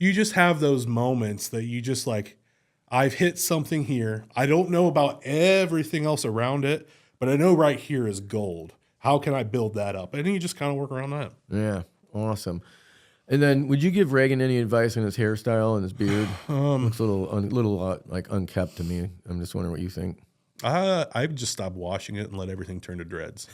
you just have those moments that you just like. I've hit something here. I don't know about everything else around it, but I know right here is gold. How can I build that up? And then you just kind of work around that. Yeah, awesome. And then, would you give Reagan any advice on his hairstyle and his beard? Looks a little like unkept to me. I'm just wondering what you think. I've just stopped washing it and let everything turn to dreads.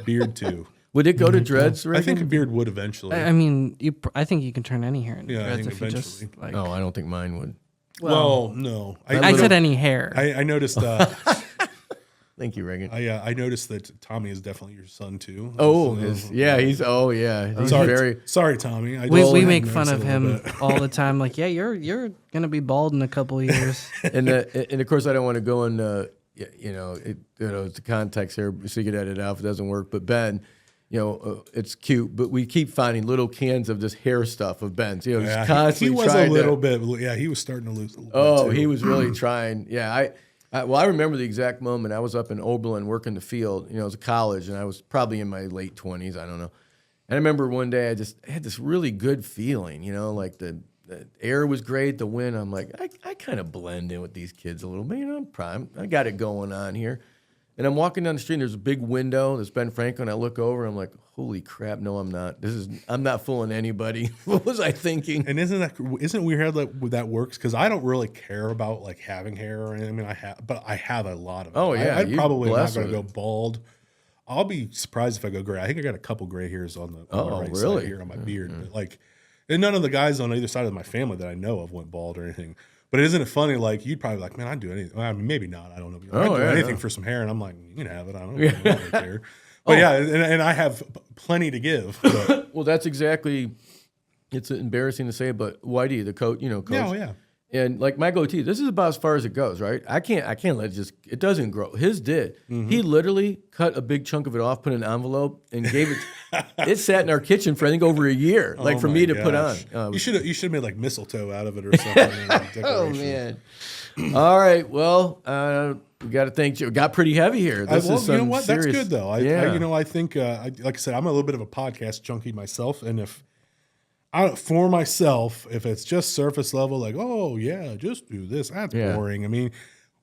Beard too. Would it go to dreads, Reagan? I think a beard would eventually. I think you can turn any hair into dreads I think if you eventually. just like. No, I don't think mine would. Well, no. I said any hair. I noticed. Thank you, Reagan. I noticed that Tommy is definitely your son too. He's Sorry, Tommy. We make fun of him all the time. Like, you're gonna be bald in a couple of years. and of course I don't want to go into the context here, so you can edit it out if it doesn't work. But Ben, it's cute, but we keep finding little cans of this hair stuff of Ben's. Just constantly he was trying a little bit. Yeah, he was starting to lose a little bit too. He was really trying. Yeah, I remember the exact moment. I was up in Oberlin working the field. It was a college, and I was probably in my late 20s. I don't know. And I remember one day I had this really good feeling. Like the air was great, the wind. I'm like, I kind of blend in with these kids a little bit. I'm prime. I got it going on here. And I'm walking down the street, and there's a big window that's Ben Franklin. I look over, and I'm like, holy crap, no, I'm not. I'm not fooling anybody. What was I thinking? And isn't it weird how that works? Because I don't really care about like having hair or anything. But I have a lot of it. Oh, yeah. I'm probably not going to go bald. I'll be surprised if I go gray. I think I got a couple gray hairs on the right side here on my beard. But like, and none of the guys on either side of my family that I know of went bald or anything. But isn't it funny? Like you'd probably be like, man, I'd do anything. Well, maybe not. I don't know. I'd do anything for some hair, and I'm like, you can have it. I don't really care. But and I have plenty to give. But. Well, that's exactly. It's embarrassing to say, but Whitey, the coach, coach. Yeah. And like my goatee, this is about as far as it goes, right? I can't let it doesn't grow. His did. Mm-hmm. He literally cut a big chunk of it off, put it in an envelope, and gave it. It sat in our kitchen for I think over a year, for me to put on. You should have made like mistletoe out of it or something. Oh man! All right, well, we got to thank you. It got pretty heavy here. This is you know what? Serious, that's good though. I think, like I said, I'm a little bit of a podcast junkie myself, and if it's just surface level, like, oh yeah, just do this, that's boring. I mean,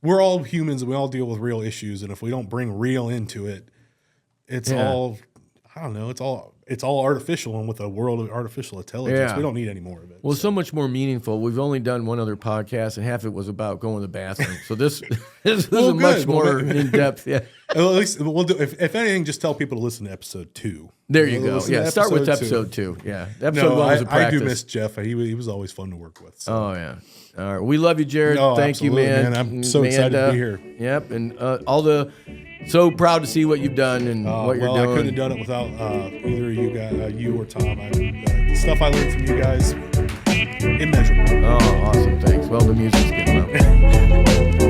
we're all humans and we all deal with real issues, and if we don't bring real into it, it's all, I don't know, it's all artificial, and with a world of artificial intelligence, we don't need any more of it. Well, so much more meaningful. We've only done one other podcast, and half of it was about going to the bathroom. So this is much more in depth. Yeah. Well, at least we'll do. If anything, just tell people to listen to episode 2. There you go. Yeah, start with episode 2. Yeah, episode 1 was a practice. I do miss Jeff. He was always fun to work with. So. Oh yeah. All right, we love you, Jared. Oh, Thank you, man. I'm so excited to be here. Yep, and all the So proud to see what you've done and what you're doing. I couldn't have done it without either of you guys, you or Tom. The stuff I learned from you guys, immeasurable. Oh, awesome. Thanks. Well, the music's getting loud.